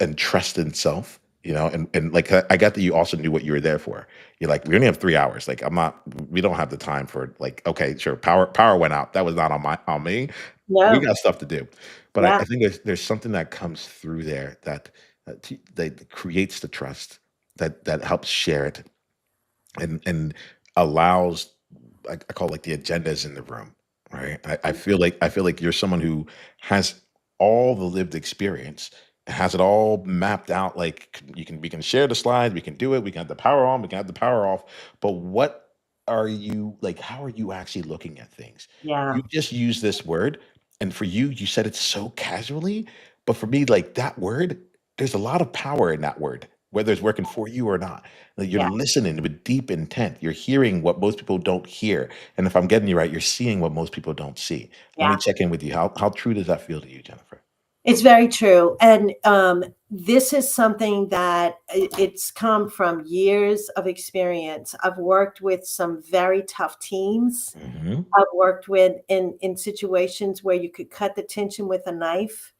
and trust in self, and like I got that you also knew what you were there for. You're like, we only have 3 hours. Like we don't have the time for like, okay, sure, power went out. That was not on me. We No. got stuff to do. But I Yeah. think there's something that comes through there that creates the trust that helps share it and allows I call it like the agendas in the room, right? I feel like you're someone who has all the lived experience, has it all mapped out. Like we can share the slides, we can do it, we can have the power on, we can have the power off. But what are you like? How are you actually looking at things? Yeah. You just use this word, and for you, you said it so casually, but for me, like that word, there's a lot of power in that word. whether it's working for you or not. Like you're Yeah. listening with deep intent. You're hearing what most people don't hear. And if I'm getting you right, you're seeing what most people don't see. Let me Yeah. check in with you. How true does that feel to you, Jennifer? It's very true. And this is something that it's come from years of experience. I've worked with some very tough teams. Hmm. I've worked with in situations where you could cut the tension with a knife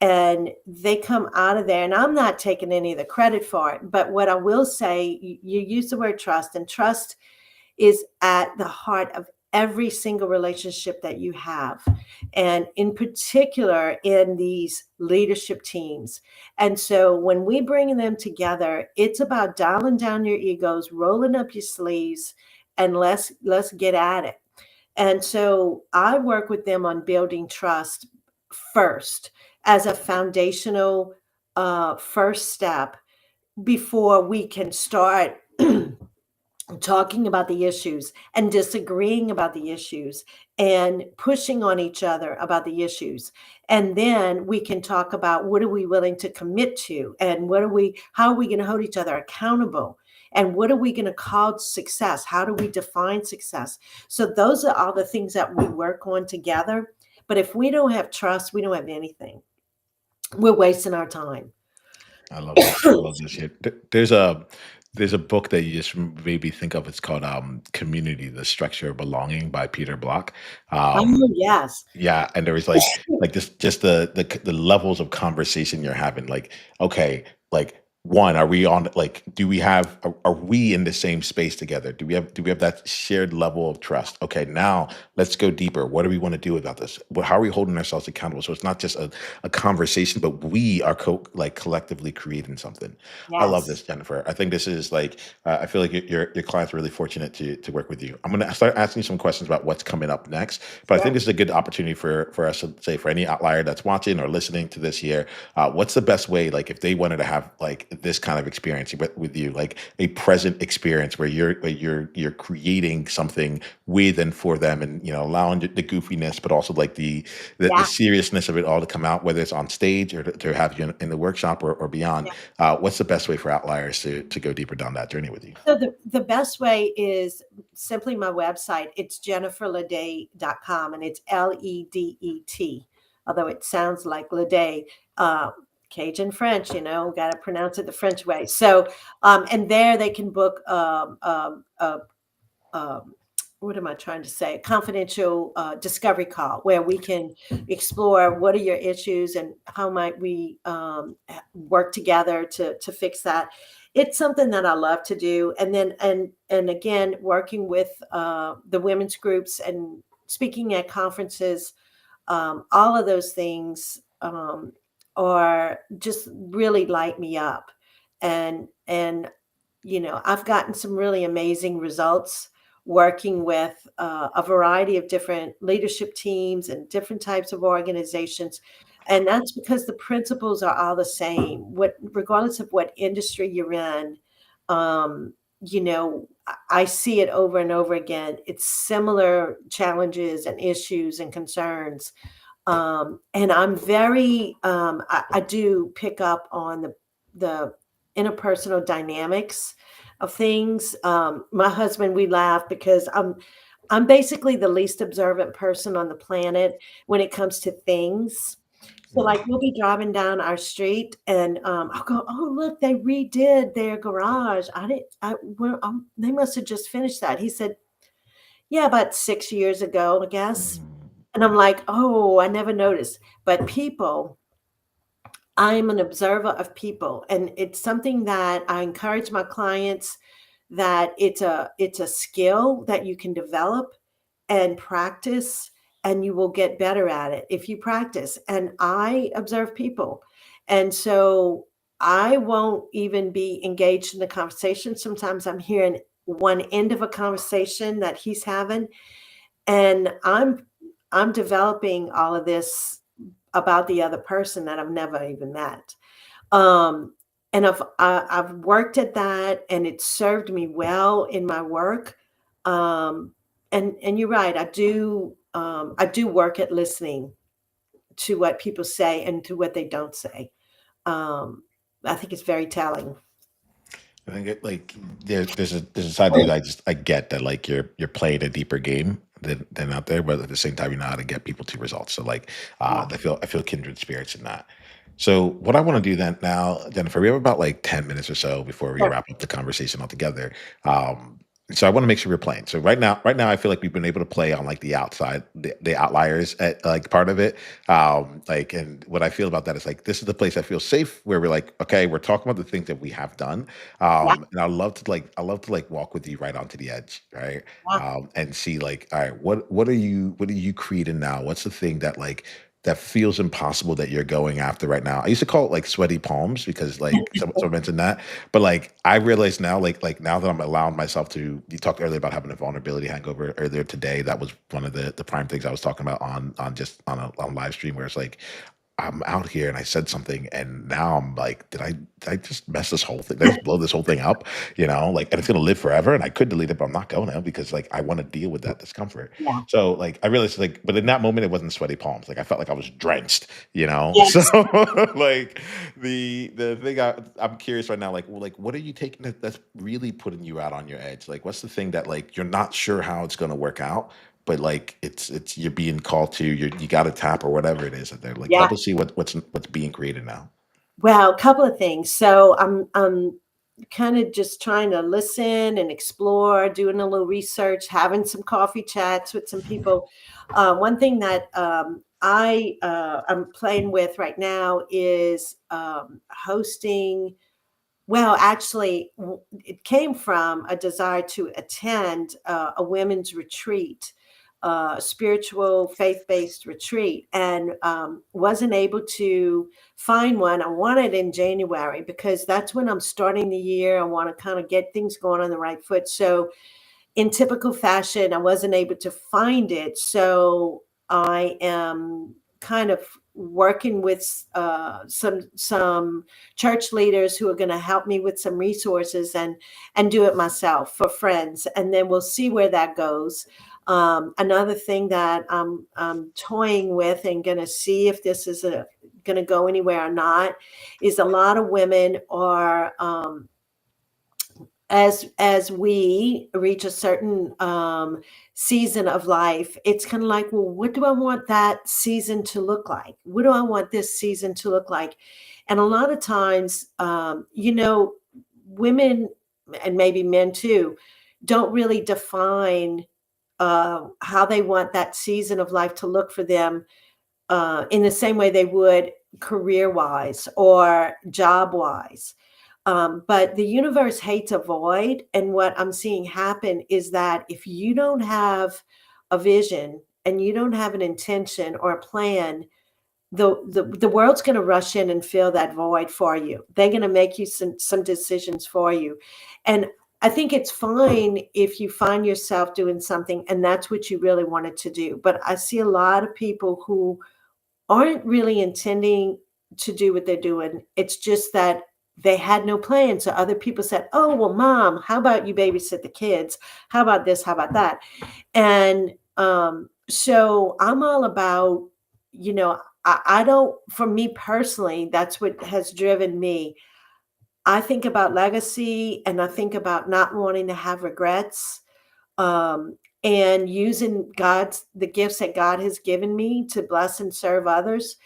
and they come out of there. And I'm not taking any of the credit for it. But what I will say, you use the word trust, and trust is at the heart of every single relationship that you have, and in particular in these leadership teams. And so when we bring them together, it's about dialing down your egos, rolling up your sleeves, and let's get at it. And so I work with them on building trust first as a foundational first step before we can start talking about the issues and disagreeing about the issues and pushing on each other about the issues. And then we can talk about what are we willing to commit to, and how are we going to hold each other accountable, and what are we going to call success, how do we define success. So those are all the things that we work on together. But if we don't have trust, we don't have anything. We're wasting our time. I love this. I love this. Yeah. There's a book that you just made me think of. It's called Community: The Structure of Belonging by Peter Block. Um, Oh yes. Yeah, and there was like this just the levels of conversation you're having. Like, okay, like one, are we on like do we have are we in the same space together? Do we have that shared level of trust? Okay, now let's go deeper. What do we want to do about this? How are we holding ourselves accountable? So it's not just a conversation, but we are collectively creating something. I love Yes. this, Jennifer. I think this is like I feel like your client's really fortunate to work with you. I'm gonna start asking you some questions about what's coming up next, but I think Sure. this is a good opportunity for us to say for any outlier that's watching or listening to this here, what's the best way, like if they wanted to have like this kind of experience with you, like a present experience where you're creating something with and for them, and allowing the goofiness, but also like the Yeah. seriousness of it all to come out, whether it's on stage or to have you in the workshop or beyond. What's the best way for outliers to go deeper down that journey with you? So the best way is simply my website. It's jenniferledet.com, and it's Ledet. Although it sounds like Ledet, uh, Cajun French, got to pronounce it the French way. So, and there they can book um, what am I trying to say? Confidential discovery call where we can explore what are your issues and how might we work together to fix that. It's something that I love to do, and then and again working with the women's groups and speaking at conferences, all of those things are just really light me up, and I've gotten some really amazing results working with a variety of different leadership teams and different types of organizations. And that's because the principles are all the same, regardless of what industry you're in. Um, I see it over and over again. It's similar challenges and issues and concerns. And I'm very, I do pick up on the interpersonal dynamics of things. My husband, we laugh because I'm basically the least observant person on the planet when it comes to things. So, like, we'll be driving down our street, and I'll go, "Oh, look, they redid their garage. I didn't. They must have just finished that." He said, "Yeah, about 6 years ago, I guess." Mm. And I'm like, "Oh, I never noticed." But people, I'm an observer of people, and it's something that I encourage my clients that it's a skill that you can develop and practice, and you will get better at it if you practice. And I observe people. And so I won't even be engaged in the conversation. Sometimes I'm hearing one end of a conversation that he's having, and I'm developing all of this about the other person that I've never even met. Um, and I've worked at that, and it served me well in my work. Um, and you're right, I do work at listening to what people say and to what they don't say. Um, I think it's very telling. I think like there's a side of you that I get that like you're playing a deeper game than out there, but at the same time you know how to get people to results. So like Yeah. I feel kindred spirits in that. So what I want to do then now, Jennifer, we have about like 10 minutes or so before we Sure. wrap up the conversation altogether. Um, so I want to make sure we're playing. So right now, I feel like we've been able to play on like the outside, the outliers at like part of it. Like, and what I feel about that is like this is the place I feel safe where we're like, okay, we're talking about the things that we have done, Yeah. and I love to like walk with you right onto the edge, right? Yeah. And see like, all right, what are you creating now? What's the thing that like that feels impossible that you're going after right now? I used to call it like sweaty palms because like someone mentioned that, but like I realize now, like now that I'm allowing myself to. You talked earlier about having a vulnerability hangover earlier today. That was one of the prime things I was talking about on just on live stream where it's like I'm out here and I said something and now I'm like, did I just mess this whole thing? Did I just blow this whole thing up? You know, like, and it's gonna live forever. And I could delete it, but I'm not going to because like I want to deal with that discomfort. Yeah. So like I realized like, but in that moment it wasn't sweaty palms. Like I felt like I was drenched, you know. So Yes. like the thing I'm curious right now, like well, like what are you taking that's really putting you out on your edge? Like what's the thing that like you're not sure how it's gonna work out? But like it's you're being called to you got to tap or whatever it is that they're like Yeah. help us see what's being created now. Well, a couple of things. So I'm kind of just trying to listen and explore, doing a little research, having some coffee chats with some people. One thing that I'm playing with right now is hosting. Well, actually, it came from a desire to attend a women's retreat, spiritual, faith based retreat, and wasn't able to find one. I wanted in January because that's when I'm starting the year. I want to kind of get things going on the right foot. So, in typical fashion, I wasn't able to find it. So I am kind of working with some church leaders who are going to help me with some resources and do it myself for friends, and then we'll see where that goes. Another thing that I'm toying with and going to see if this is going to go anywhere or not is a lot of women are as we reach a certain season of life, it's kind of like, well, what do I want that season to look like? What do I want this season to look like? And a lot of times, women and maybe men too don't really define how they want that season of life to look for them in the same way they would career wise or job wise. But the universe hates a void. And what I'm seeing happen is that if you don't have a vision and you don't have an intention or a plan, the world's going to rush in and fill that void for you. They're going to make you some decisions for you. And I think it's fine if you find yourself doing something and that's what you really wanted to do. But I see a lot of people who aren't really intending to do what they're doing. It's just that they had no plan. So other people said, "Oh, well, mom, how about you babysit the kids? How about this? How about that?" And so I'm all about, I don't, for me personally, that's what has driven me. I think about legacy and I think about not wanting to have regrets, and using the gifts that God has given me to bless and serve others.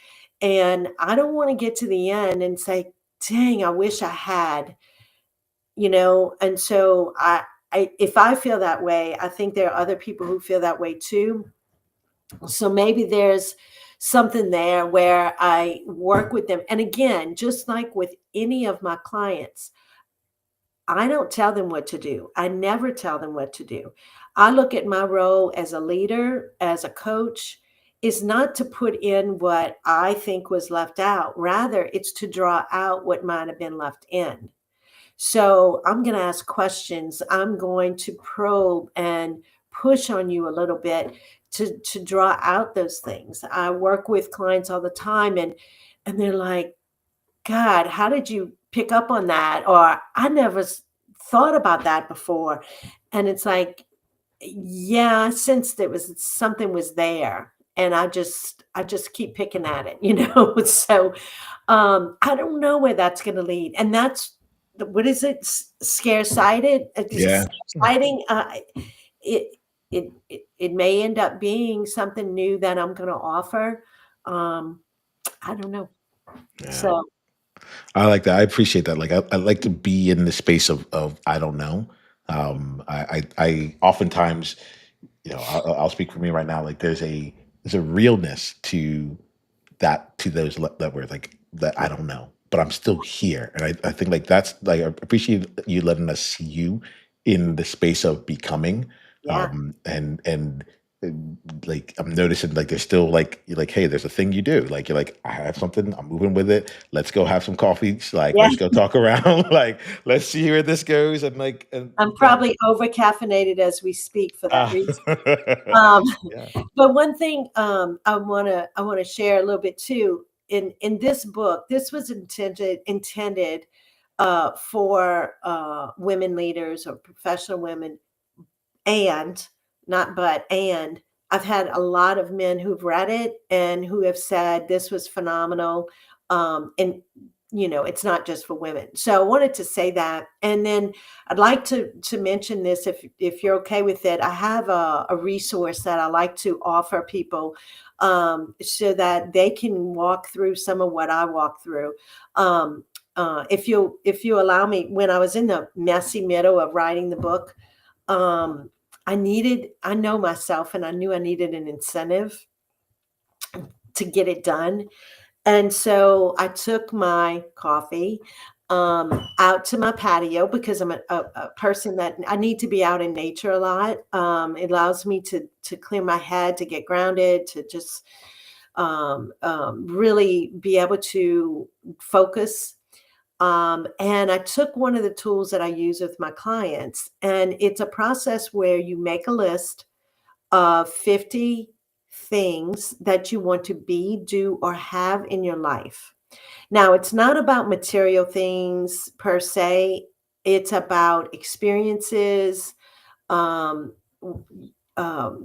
And I don't want to get to the end and say, dang, I wish I had, and so if I feel that way, I think there are other people who feel that way too. So maybe there's something there where I work with them. And again, just like with any of my clients, I don't tell them what to do. I never tell them what to do. I look at my role as a leader, as a coach, is not to put in what I think was left out. Rather, it's to draw out what might have been left in. So I'm going to ask questions. I'm going to probe and push on you a little bit to draw out those things. I work with clients all the time and they're like, God, how did you pick up on that? Or I never thought about that before. And it's like, yeah, I sensed it was something was there. And I just keep picking at it. So I don't know where that's going to lead. And that's what is it? Scarce-sighted, Yeah. sighting. It, it may end up being something new that I'm going to offer. Um, I don't know. Yeah. So I like that. I appreciate that. Like I like to be in the space of I don't know. I oftentimes, I'll speak for me right now. Like there's a realness to to those that were like that I don't know, but I'm still here, and I think like that's like I appreciate you letting us see you in the space of becoming, yeah, and like I'm noticing like there's still like you're like hey there's a thing you do like you're like I have something I'm moving with it, let's go have some coffee, like yeah. let's go talk around, like let's see where this goes, and like and I'm that probably over caffeinated as we speak for that uh, reason. Um, yeah. but one thing I wanna share a little bit too. In this book, this was intended for women leaders or professional women, and not but and I've had a lot of men who've read it and who have said this was phenomenal. And it's not just for women. So I wanted to say that. And then I'd like to mention this, if you're okay with it. I have a resource that I like to offer people, so that they can walk through some of what I walk through. If you allow me, when I was in the messy middle of writing the book, um, I know myself, and I knew I needed an incentive to get it done. And so I took my coffee out to my patio, because I'm a person that I need to be out in nature a lot. It allows me to clear my head, to get grounded, to just really be able to focus. And I took one of the tools that I use with my clients, and it's a process where you make a list of 50 things that you want to be, do, or have in your life. Now, it's not about material things per se, it's about experiences, um,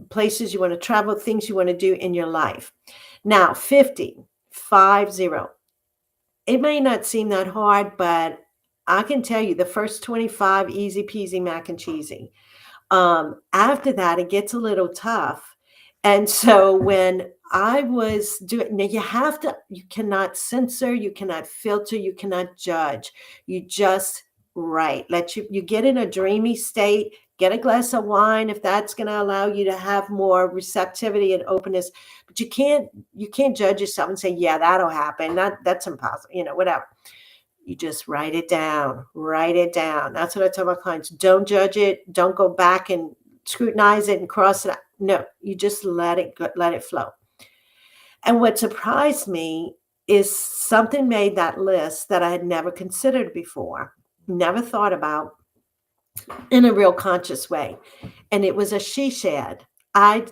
places you want to travel, things you want to do in your life. Now, 50. It may not seem that hard, but I can tell you the first 25, easy peasy mac and cheesy. After that, it gets a little tough. And so when I was doing, now you cannot censor, you cannot filter, you cannot judge. You just write. You get in a dreamy state, get a glass of wine if that's going to allow you to have more receptivity and openness. But you can't judge yourself and say, yeah, that'll happen. That's impossible, whatever. You just write it down, write it down. That's what I tell my clients. Don't judge it. Don't go back and scrutinize it and cross it out. No, you just let it go, let it flow. And what surprised me is something made that list that I had never considered before, never thought about in a real conscious way. And it was a she shed. I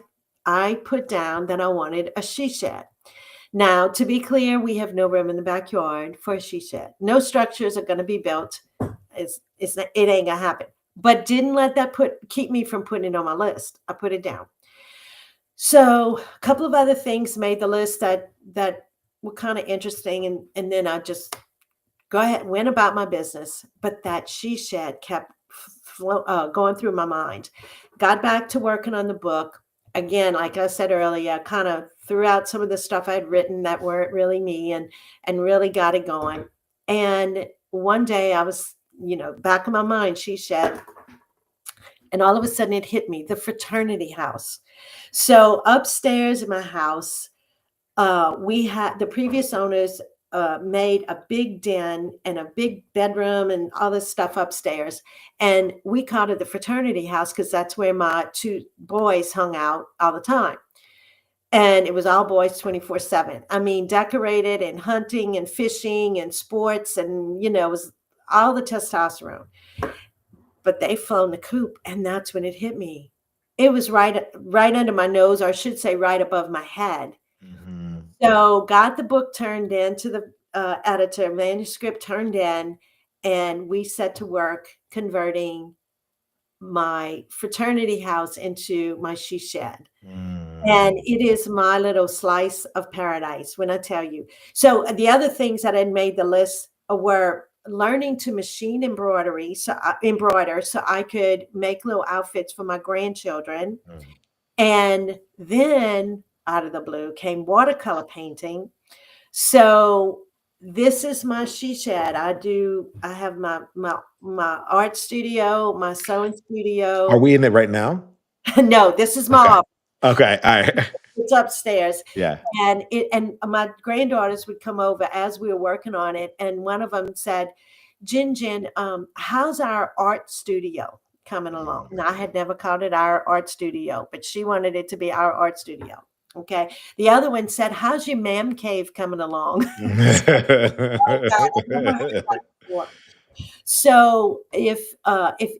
put down that I wanted a she shed. Now, to be clear, we have no room in the backyard for a she shed. No structures are going to be built. It ain't gonna happen. But didn't let that keep me from putting it on my list. I put it down. So a couple of other things made the list that were kind of interesting, and then I just go ahead went about my business. But that she shed kept going through my mind. Got back to working on the book again. Like I said earlier, I kind of threw out some of the stuff I'd written that weren't really me, and really got it going. And one day I was, back in my mind, she shed, and all of a sudden it hit me, the fraternity house. So upstairs in my house, we had the previous owners made a big den and a big bedroom and all this stuff upstairs. And we called it the fraternity house because that's where my two boys hung out all the time. And it was all boys 24/7. I mean, decorated and hunting and fishing and sports, and, it was all the testosterone. But they flown the coop, and that's when it hit me. It was right under my nose, or I should say right above my head. Mhm. So got the book turned in to the editor, manuscript turned in, and we set to work converting my fraternity house into my she shed. Mm. And it is my little slice of paradise when I tell you. So the other things that had made the list were learning to machine embroidery, embroider, so I could make little outfits for my grandchildren. Mm. And then out of the blue came watercolor painting. So this is my she shed. I have my art studio, my sewing Are studio. we in it right now? No, this is my Okay. office. Okay. All right. It's upstairs. Yeah. And my granddaughters would come over as we were working on it, and one of them said, Jin, how's our art studio coming along? Mm. And I had never called it our art studio, but she wanted it to be our art studio. Okay. The other one said, how's your man cave coming along? So, oh God, I've never heard that before. So if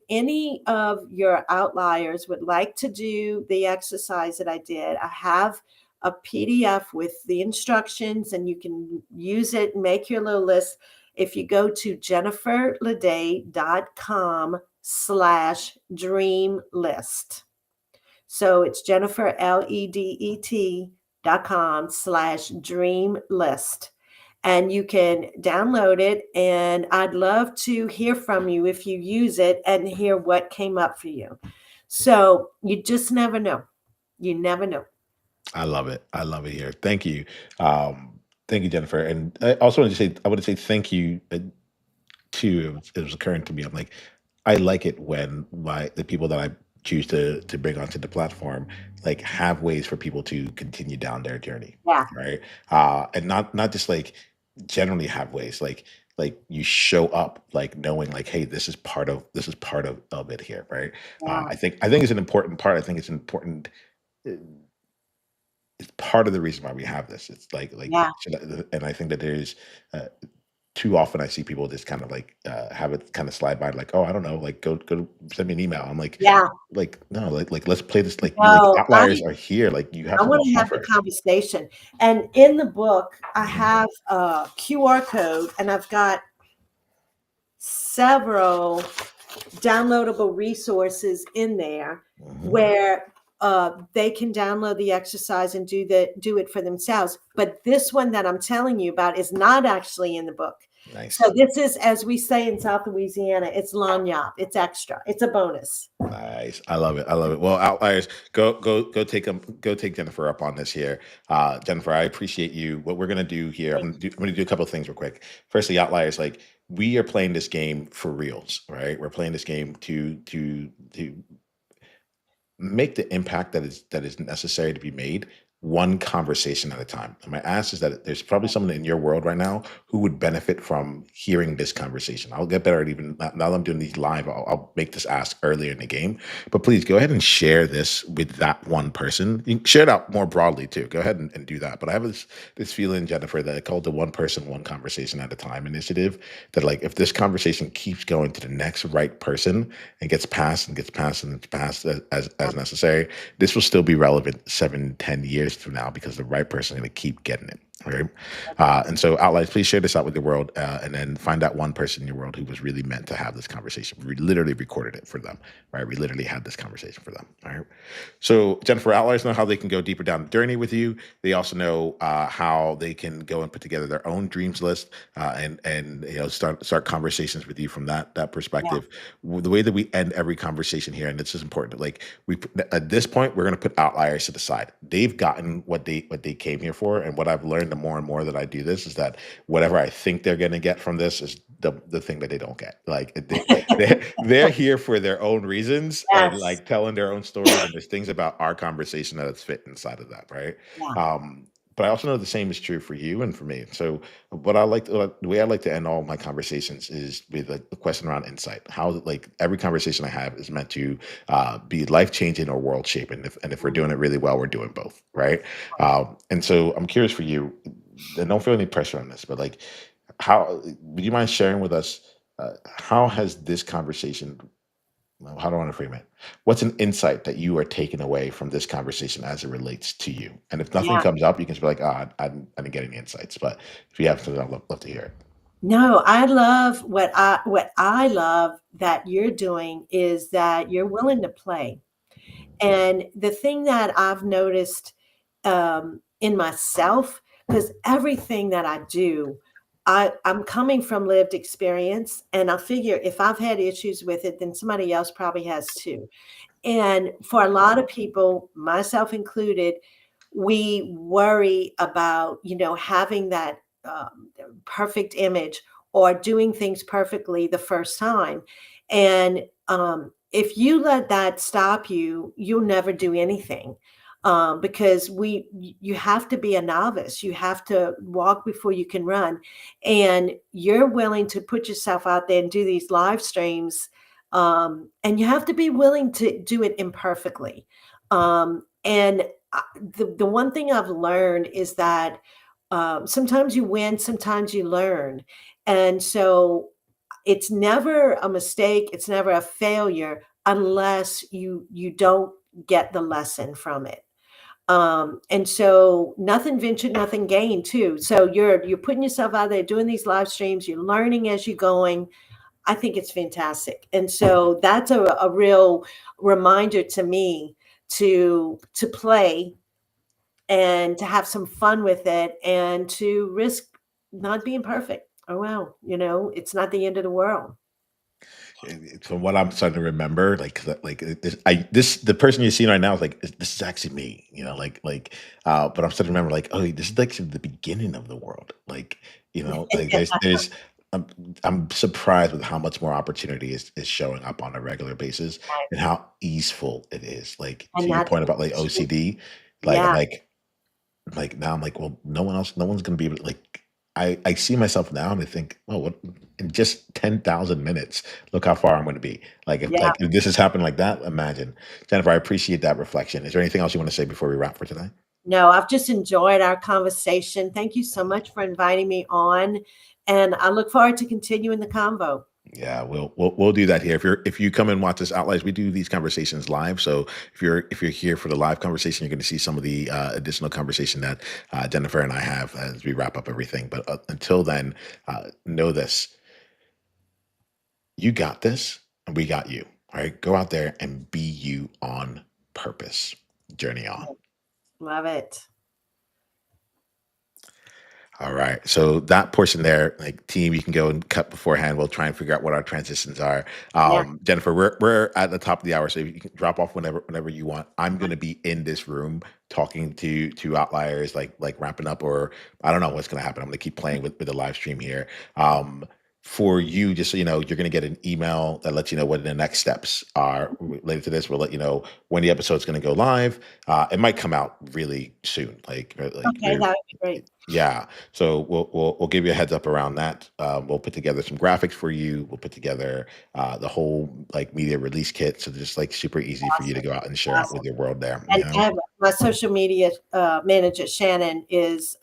any of your outliers would like to do the exercise that I did, I have a PDF with the instructions, and you can use it, make your little list. If you go to jenniferledet.com/dream list. So it's jenniferledet.com/dream list, and you can download it. And I'd love to hear from you if you use it and hear what came up for you. So you just never know. You never know. I love it. I love it here. Thank you. Thank you, Jennifer. And I also want to say, I want to say thank you too. It was occurring to me. I'm like, I like it when the people that I choose to bring onto the platform like have ways for people to continue down their journey, Yeah. right? And not just like generally have ways like you show up like knowing like, hey, this is part of it here, right? Yeah. I think it's an important part. I think it's important. uh, It's part of the reason why we have this. It's Yeah. and I think that there's uh, too often I see people just kind of like have it kind of slide by, like, oh, I don't know, like go send me an email. I'm Yeah. like no, like let's play this. Like No, outliers are here. Like you have I something want to to have the offer. conversation. And in the book, I Mhm, have a QR code, and I've got several downloadable resources in there mhm. where they can download the exercise and do it for themselves. But this one that I'm telling you about is not actually in the book. So Nice. this is, as we say in South Louisiana, it's lagniappe. It's extra. It's a bonus. Nice. I love it. I love it. Well, outliers, go take Jennifer up on this here. Jennifer, I appreciate you. What we're gonna do here, I'm gonna do a couple of things real quick. Firstly, outliers, like we are playing this game for reals, right? We're playing this game to make the impact that is necessary to be made one conversation at a time. And my ask is that there's probably someone in your world right now who would benefit from hearing this conversation. I'll get better at even now that I'm doing these live. I'll make this ask earlier in the game, but please go ahead and share this with that one person. You can share it out more broadly too. Go ahead and do that. But I have this feeling, Jennifer, that I called the one person, one conversation at a time initiative. That like if this conversation keeps going to the next right person, and gets passed and gets passed and gets passed as necessary, this will still be relevant 7, 10 years from now because the right person is going to keep getting it. Right. And so, outliers, please share this out with the world and then find that one person in your world who was really meant to have this conversation. We literally recorded it for them. Right. We literally had this conversation for them. All right. So, Jennifer, outliers know how they can go deeper down the journey with you. They also know how they can go and put together their own dreams list and start conversations with you from that Yeah. perspective. The way that we end every conversation here, and this is important, like at this point, we're going to put outliers to the side. They've gotten what they came here for, and what I've learned the more and more that I do this is that whatever I think they're going to get from this is the thing that they don't get. Like they're here for their own reasons and Yes. like telling their own stories, and there's things about our conversation that it's fit inside of that, right? Yeah. But I also know the same is true for you and for me. So the way I like to end all my conversations is with a question around insight. How like every conversation I have is meant to be life changing or world shaping. And if we're doing it really well, we're doing both, right? And so I'm curious for you, and don't feel any pressure on this, but like, how would you mind sharing with us? How has this conversation, well, how do I want to frame it? What's an insight that you are taking away from this conversation as it relates to you? And if nothing Yeah. comes up, you can just be like, I didn't get any insights. But if you have something, I'd love to hear it. No, I love what I love that you're doing is that you're willing to play. And the thing that I've noticed in myself, because everything that I do, I'm coming from lived experience, and I figure if I've had issues with it, then somebody else probably has too. And for a lot of people, myself included, we worry about, having that perfect image or doing things perfectly the first time. And if you let that stop you, you'll never do anything. Because you have to be a novice. You have to walk before you can run. And you're willing to put yourself out there and do these live streams, and you have to be willing to do it imperfectly. And the one thing I've learned is that sometimes you win, sometimes you learn. And so it's never a mistake, it's never a failure unless you don't get the lesson from it. And so nothing ventured, nothing gained too. So you're putting yourself out there doing these live streams, you're learning as you're going. I think it's fantastic. And so that's a real reminder to me to play and to have some fun with it and to risk not being perfect. Oh wow, it's not the end of the world. From what I'm starting to remember, the person you're seeing right now is like this is actually me, but I'm starting to remember like, oh, this is actually the beginning of the world. Like there's I'm, I'm surprised with how much more opportunity is showing up on a regular basis and how easeful it is. Like And to your that's point about like OCD, like I'm yeah, like now I'm like, well, no one's gonna be able to like I see myself now and I think, oh, what in just 10,000 minutes, look how far I'm gonna be. yeah. If this has happened like that, imagine. Jennifer, I appreciate that reflection. Is there anything else you want to say before we wrap for today? No, I've just enjoyed our conversation. Thank you so much for inviting me on, and I look forward to continuing the convo. Yeah, we'll do that here. If you come and watch us Outliers, we do these conversations live. So if you're here for the live conversation, you're going to see some of the additional conversation that Jennifer and I have as we wrap up everything. But until then, know this: you got this, and we got you. All right, go out there and be you on purpose. Journey on. Love it. All right. So that portion there, like team, you can go and cut beforehand. We'll try and figure out what our transitions are. Yeah. Jennifer, we're at the top of the hour, so you can drop off whenever you want. I'm going to be in this room talking to outliers, like wrapping up, or I don't know what's going to happen. I'm going to keep playing with the live stream here. For you, just so you know, you're going to get an email that lets you know what the next steps are related to this. We'll let you know when the episode's going to go live. It might come out really soon, Okay, that would be great. yeah. So we'll give you a heads up around that. We'll put together some graphics for you. We'll put together the whole like media release kit, so just like super easy for you to Awesome. go out and share out with Awesome. your world there. And my social media manager, Shannon, is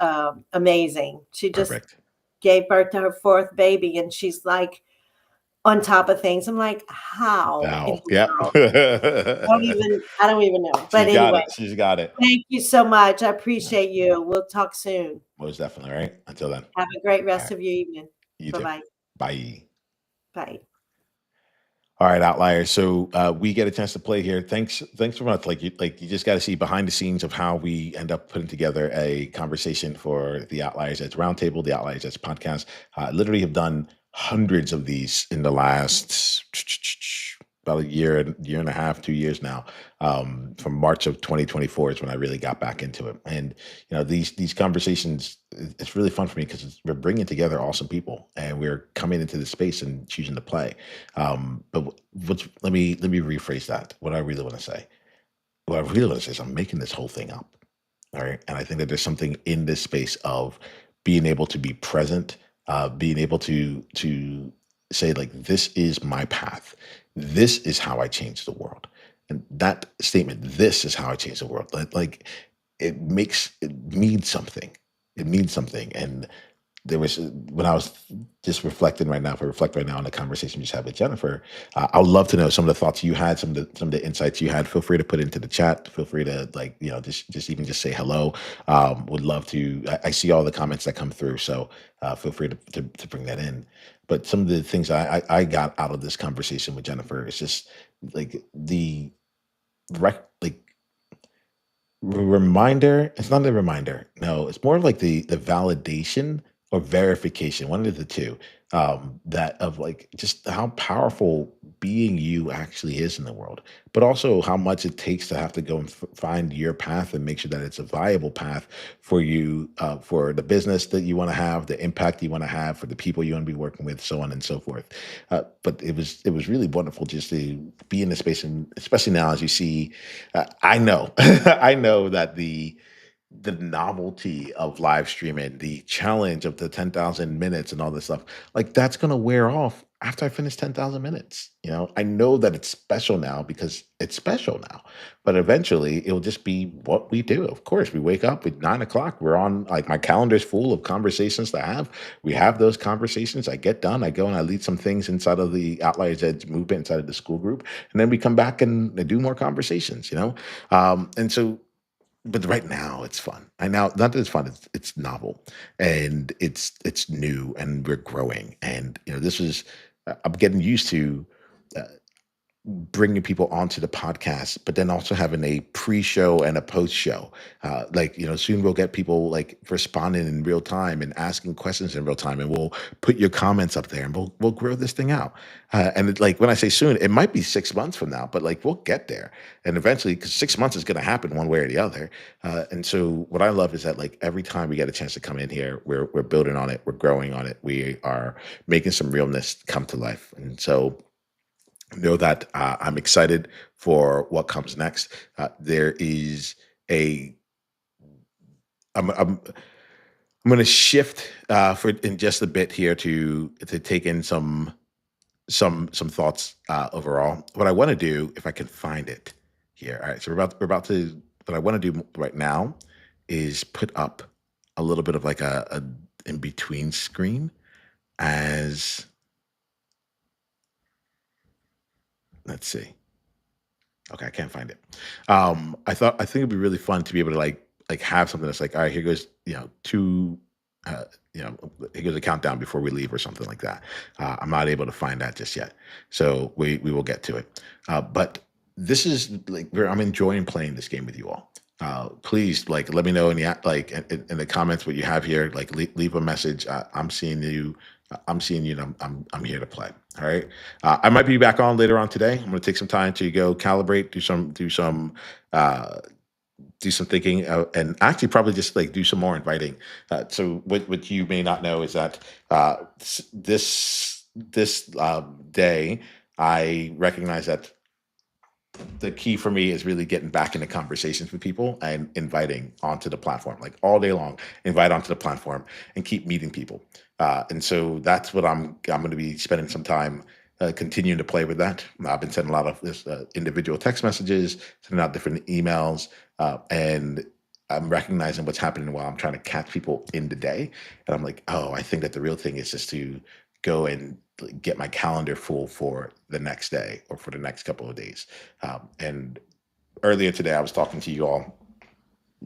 amazing. She just Perfect. gave birth to her fourth baby, and she's like on top of things. I'm like, how in Now, the yep. world? I don't even know. But She's got anyway, it. She's got it. thank you so much. I appreciate you. We'll talk soon. Most definitely. Right. Until then. Have a great All rest right. of your evening. You too. Bye-bye. Bye. Bye. All right, outliers. So we get a chance to play here. Thanks so much. You just got to see behind the scenes of how we end up putting together a conversation for the Outliers Edge Roundtable, the Outliers Edge podcast. Literally have done hundreds of these in the last about a year and a half, 2 years now. From March of 2024 is when I really got back into it. And these conversations, it's really fun for me because we're bringing together awesome people, and we're coming into the space and choosing to play. But let me rephrase that. What I really want to say, what I really want to say is I'm making this whole thing up. All right. And I think that there's something in this space of being able to be present, being able to say, like, this is my path. This is how I change the world. And that statement, this is how I change the world, like it means something. It means something. And there was when I was just reflecting right now, if I reflect right now on the conversation we just had with Jennifer, I would love to know some of the thoughts you had, some of the insights you had. Feel free to put it into the chat. Feel free to just even just say hello. Would love to. I see all the comments that come through, so feel free to bring that in. But some of the things I got out of this conversation with Jennifer is just like the like reminder. It's not a reminder. No, it's more of like the validation or verification, one of the two, that of like just how powerful being you actually is in the world, but also how much it takes to have to go and find your path and make sure that it's a viable path for you, for the business that you want to have, the impact you want to have, for the people you want to be working with, so on and so forth. But it was really wonderful just to be in the space, and especially now as you see, I know I know that the novelty of live streaming, the challenge of the 10,000 minutes and all this stuff, like that's going to wear off after I finish 10,000 minutes. I know that it's special now because it's special now, but eventually it'll just be what we do. Of course, we wake up at 9 o'clock. We're on, like, my calendar's full of conversations to have. We have those conversations. I get done. I go and I lead some things inside of the Outliers Edge movement, inside of the school group. And then we come back and do more conversations. And so, but right now it's fun. I now not that it's fun, it's novel, and it's new, and we're growing. And this is I'm getting used to uh, bringing people onto the podcast, but then also having a pre-show and a post-show. Soon we'll get people like responding in real time and asking questions in real time, and we'll put your comments up there, and we'll grow this thing out. Like when I say soon, it might be 6 months from now, but like we'll get there, and eventually, because 6 months is going to happen one way or the other. And so, what I love is that like every time we get a chance to come in here, we're building on it, we're growing on it, we are making some realness come to life, and so know that I'm excited for what comes next. There is a I'm going to shift for in just a bit here to take in some thoughts overall. What I want to do, if I can find it here. All right, so we're about to. What I want to do right now is put up a little bit of like a in between screen as let's see. Okay, I can't find it. I think it'd be really fun to be able to like have something that's like, all right, here goes, two, uh, here goes a countdown before we leave or something like that. I'm not able to find that just yet, so we will get to it. But this is like where I'm enjoying playing this game with you all. Please, like, let me know in the comments what you have here. Like, leave a message. I'm seeing you. I'm seeing you. And I'm here to play. All right. I might be back on later on today. I'm going to take some time to go calibrate, uh, do some thinking, and actually probably just like do some more inviting. So what you may not know is that this day, I recognize that the key for me is really getting back into conversations with people and inviting onto the platform, like all day long, invite onto the platform and keep meeting people. And so that's what I'm going to be spending some time continuing to play with that. I've been sending a lot of this individual text messages, sending out different emails, and I'm recognizing what's happening while I'm trying to catch people in the day. And I'm like, oh, I think that the real thing is just to go and get my calendar full for the next day or for the next couple of days. And earlier today, I was talking to you all,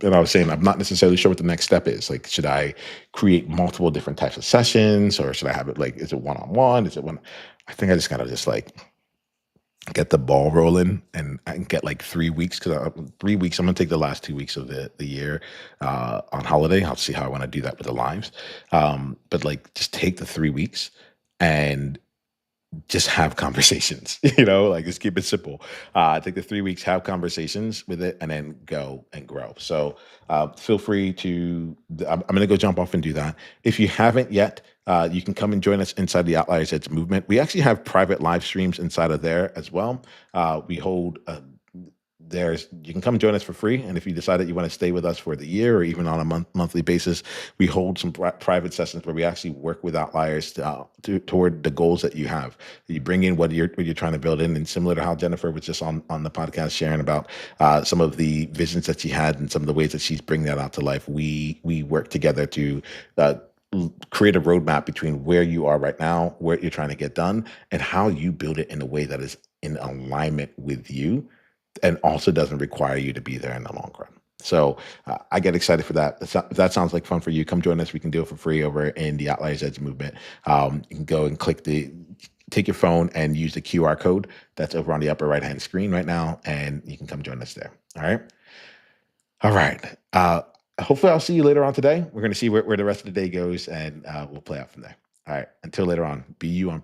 and I was saying I'm not necessarily sure what the next step is. Like, should I create multiple different types of sessions, or should I have it like, is it one on one? Is it one? I think I just gotta just like get the ball rolling and get like 3 weeks, because 3 weeks. I'm gonna take the last 2 weeks of the year on holiday. I'll see how I want to do that with the lives. But like, just take the 3 weeks and just have conversations, like just keep it simple. Take the 3 weeks, have conversations with it, and then go and grow. So feel free to, I'm going to go jump off and do that. If you haven't yet, you can come and join us inside the Outliers Edge movement. We actually have private live streams inside of there as well. We hold you can come join us for free, and if you decide that you want to stay with us for the year or even on a monthly basis, we hold some private sessions where we actually work with outliers toward the goals that you have. You bring in what you're trying to build in, and similar to how Jennifer was just on the podcast sharing about some of the visions that she had and some of the ways that she's bringing that out to life. We work together to create a roadmap between where you are right now, what you're trying to get done, and how you build it in a way that is in alignment with you and also doesn't require you to be there in the long run. So I get excited for that. If that sounds like fun for you, come join us. We can do it for free over in the Outliers Edge movement. You can go and take your phone and use the QR code that's over on the upper right hand screen right now, and you can come join us there. All right. All right. hopefully I'll see you later on today. We're going to see where the rest of the day goes, and we'll play out from there. All right. Until later on, be you on